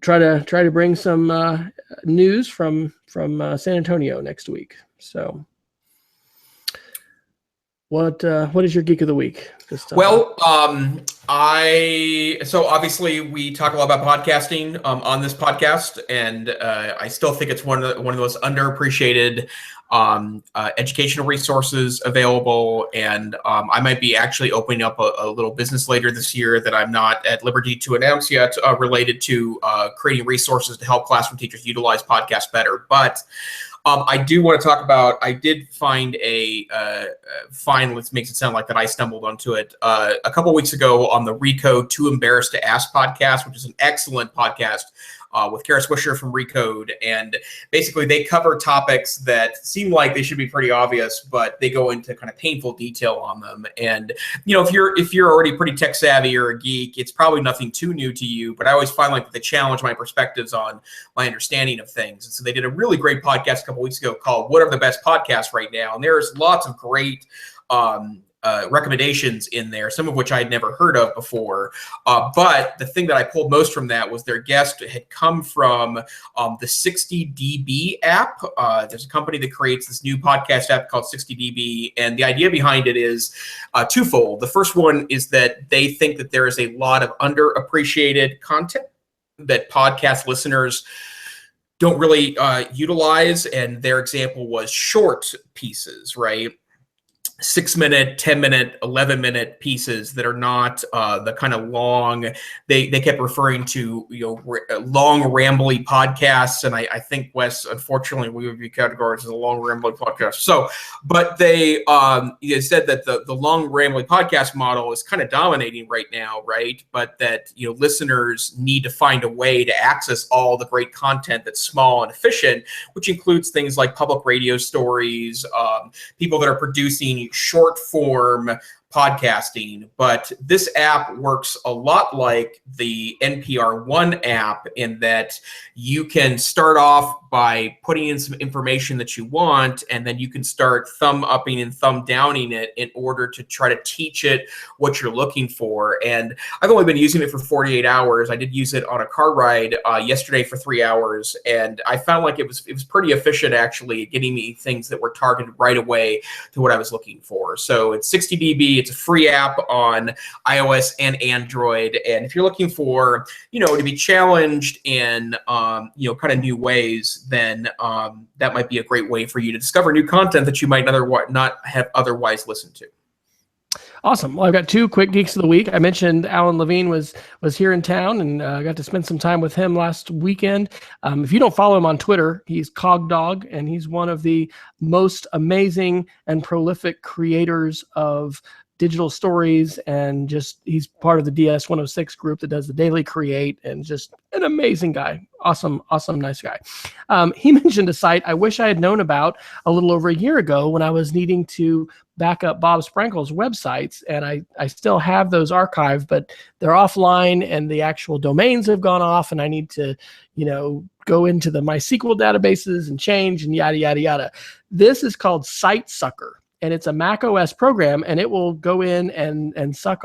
try to bring some news from San Antonio next week. So. What is your Geek of the Week this time? Well, so obviously we talk a lot about podcasting on this podcast, and I still think it's one of the most underappreciated educational resources available. And I might be actually opening up a little business later this year that I'm not at liberty to announce yet, related to creating resources to help classroom teachers utilize podcasts better. But I do want to talk about, I did find let's make it sound like that I stumbled onto it a couple weeks ago on the Recode Too Embarrassed to Ask podcast, which is an excellent podcast with Kara Swisher from Recode. And basically they cover topics that seem like they should be pretty obvious, but they go into kind of painful detail on them. And, if you're already pretty tech savvy or a geek, it's probably nothing too new to you, but I always find like they challenge my perspectives on my understanding of things. And so they did a really great podcast a couple weeks ago called What Are the Best Podcasts Right Now? And there's lots of great recommendations in there, some of which I'd never heard of before. But the thing that I pulled most from that was their guest had come from the 60dB app. There's a company that creates this new podcast app called 60dB. And the idea behind it is twofold. The first one is that they think that there is a lot of underappreciated content that podcast listeners don't really utilize. And their example was short pieces, right? 6-minute, 10-minute, 11-minute pieces that are not the kind of long. They kept referring to long rambly podcasts, and I think, Wes, unfortunately, we would be categorized as a long rambly podcast. So, but they said that the long rambly podcast model is kind of dominating right now, right? But that listeners need to find a way to access all the great content that's small and efficient, which includes things like public radio stories, people that are producing short form podcasting. But this app works a lot like the NPR One app in that you can start off by putting in some information that you want, and then you can start thumb upping and thumb downing it in order to try to teach it what you're looking for. And I've only been using it for 48 hours. I did use it on a car ride yesterday for 3 hours, and I found like it was pretty efficient actually, getting me things that were targeted right away to what I was looking for. So it's 60dB. It's a free app on iOS and Android. And if you're looking for, to be challenged in, kind of new ways, then that might be a great way for you to discover new content that you might not have otherwise listened to. Awesome. Well, I've got two quick Geeks of the Week. I mentioned Alan Levine was here in town, and I got to spend some time with him last weekend. If you don't follow him on Twitter, he's Cogdog, and he's one of the most amazing and prolific creators of digital stories, and just he's part of the DS 106 group that does the Daily Create, and just an amazing guy. Awesome, nice guy. He mentioned a site I wish I had known about a little over a year ago when I was needing to back up Bob Sprankle's websites, and I still have those archived, but they're offline and the actual domains have gone off, and I need to, go into the MySQL databases and change and yada, yada, yada. This is called SiteSucker. and it's a Mac OS program, and it will go in and suck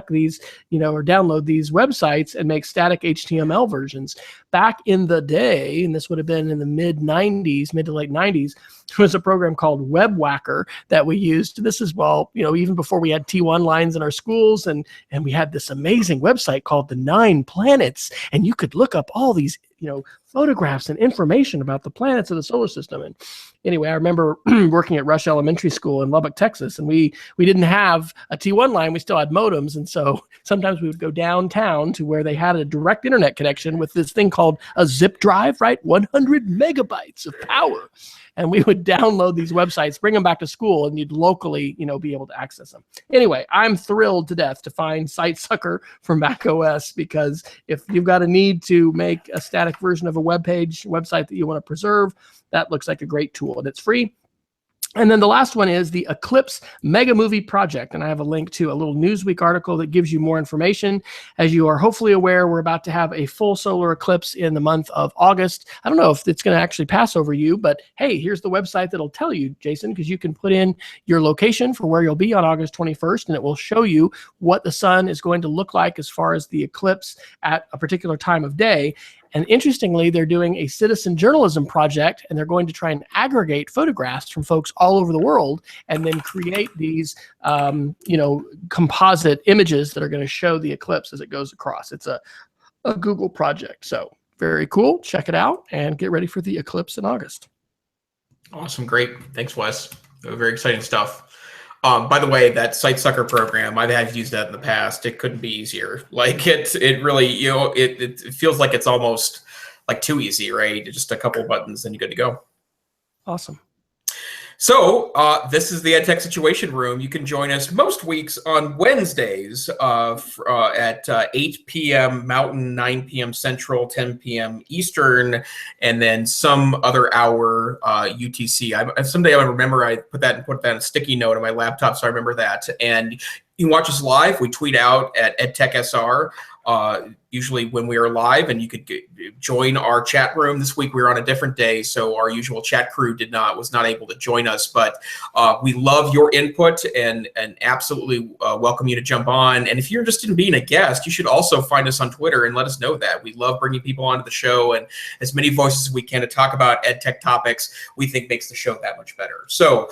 these, or download these websites and make static HTML versions. Back in the day, and this would have been in the mid to late 90s, there was a program called WebWhacker that we used. This is, even before we had T1 lines in our schools, and we had this amazing website called the 9 Planets, and you could look up all these, photographs and information about the planets of the solar system. And anyway, I remember working at Rush Elementary School in Lubbock, Texas, and we didn't have a T1 line. We still had modems. And so sometimes we would go downtown to where they had a direct internet connection with this thing called a zip drive, right? 100 megabytes of power. And we would download these websites, bring them back to school, and you'd locally, be able to access them. Anyway, I'm thrilled to death to find SiteSucker for Mac OS, because if you've got a need to make a static version of a website that you want to preserve, that looks like a great tool, and it's free. And then the last one is the Eclipse Mega Movie Project. And I have a link to a little Newsweek article that gives you more information. As you are hopefully aware, we're about to have a full solar eclipse in the month of August. I don't know if it's going to actually pass over you, but hey, here's the website that'll tell you, Jason, because you can put in your location for where you'll be on August 21st, and it will show you what the sun is going to look like as far as the eclipse at a particular time of day. And interestingly, they're doing a citizen journalism project, and they're going to try and aggregate photographs from folks all over the world and then create these, composite images that are going to show the eclipse as it goes across. It's a Google project. So very cool. Check it out and get ready for the eclipse in August. Awesome. Great. Thanks, Wes. Very exciting stuff. By the way, that SiteSucker program, I've used that in the past. It couldn't be easier. Like it really, it feels like it's almost like too easy, right? Just a couple of buttons and you're good to go. Awesome. So this is the EdTech Situation Room. You can join us most weeks on Wednesdays at 8 p.m. Mountain, 9 p.m. Central, 10 p.m. Eastern, and then some other hour UTC. Someday I remember I put that on a sticky note on my laptop, so I remember that. And you can watch us live. We tweet out at EdTech SR. Usually when we are live, and you could join our chat room. This week we were on a different day, so our usual chat crew was not able to join us, but we love your input and absolutely welcome you to jump on. And if you're interested in being a guest, you should also find us on Twitter and let us know that. We love bringing people onto the show, and as many voices as we can to talk about EdTech topics we think makes the show that much better. So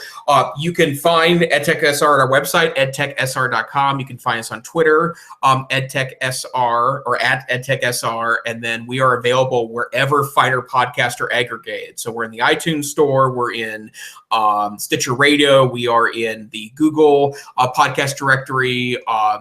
you can find EdTech SR at our website, edtechsr.com. You can find us on Twitter, EdTech SR, or at EdTech SR, and then we are available wherever finer podcasts are aggregated. So we're in the iTunes Store, we're in Stitcher Radio, we are in the Google podcast directory.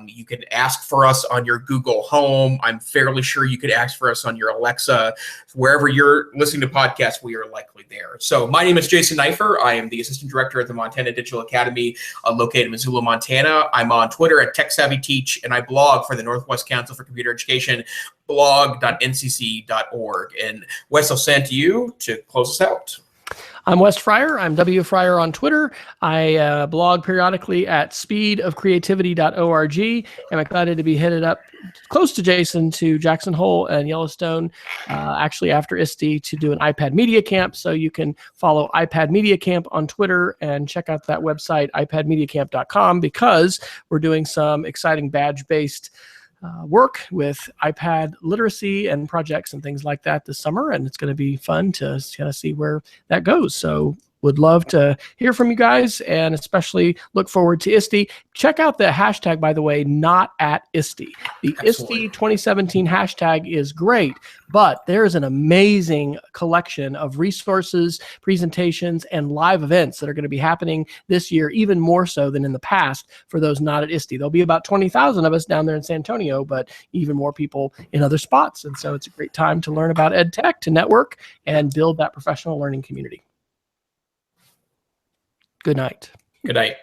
You can ask for us on your Google Home. I'm fairly sure you could ask for us on your Alexa. Wherever you're listening to podcasts, we are likely there. So my name is Jason Neiffer. I am the Assistant Director at the Montana Digital Academy, located in Missoula, Montana. I'm on Twitter at TechSavvyTeach, and I blog for the Northwest Council for Computer Education, blog.ncc.org. And Wes, I'll send to you to close us out. I'm Wes Fryer. I'm W Fryer on Twitter. I blog periodically at speedofcreativity.org. I'm excited to be headed up close to Jason to Jackson Hole and Yellowstone, actually after ISTE, to do an iPad Media Camp. So you can follow iPad Media Camp on Twitter and check out that website, iPadMediaCamp.com, because we're doing some exciting badge-based work with iPad literacy and projects and things like that this summer, and it's going to be fun to kind of see where that goes. So would love to hear from you guys, and especially look forward to ISTE. Check out the hashtag, by the way, not at ISTE. The ISTE 2017 hashtag is great, but there's an amazing collection of resources, presentations, and live events that are going to be happening this year, even more so than in the past for those not at ISTE. There'll be about 20,000 of us down there in San Antonio, but even more people in other spots. And so it's a great time to learn about EdTech, to network, and build that professional learning community. Good night. Good night.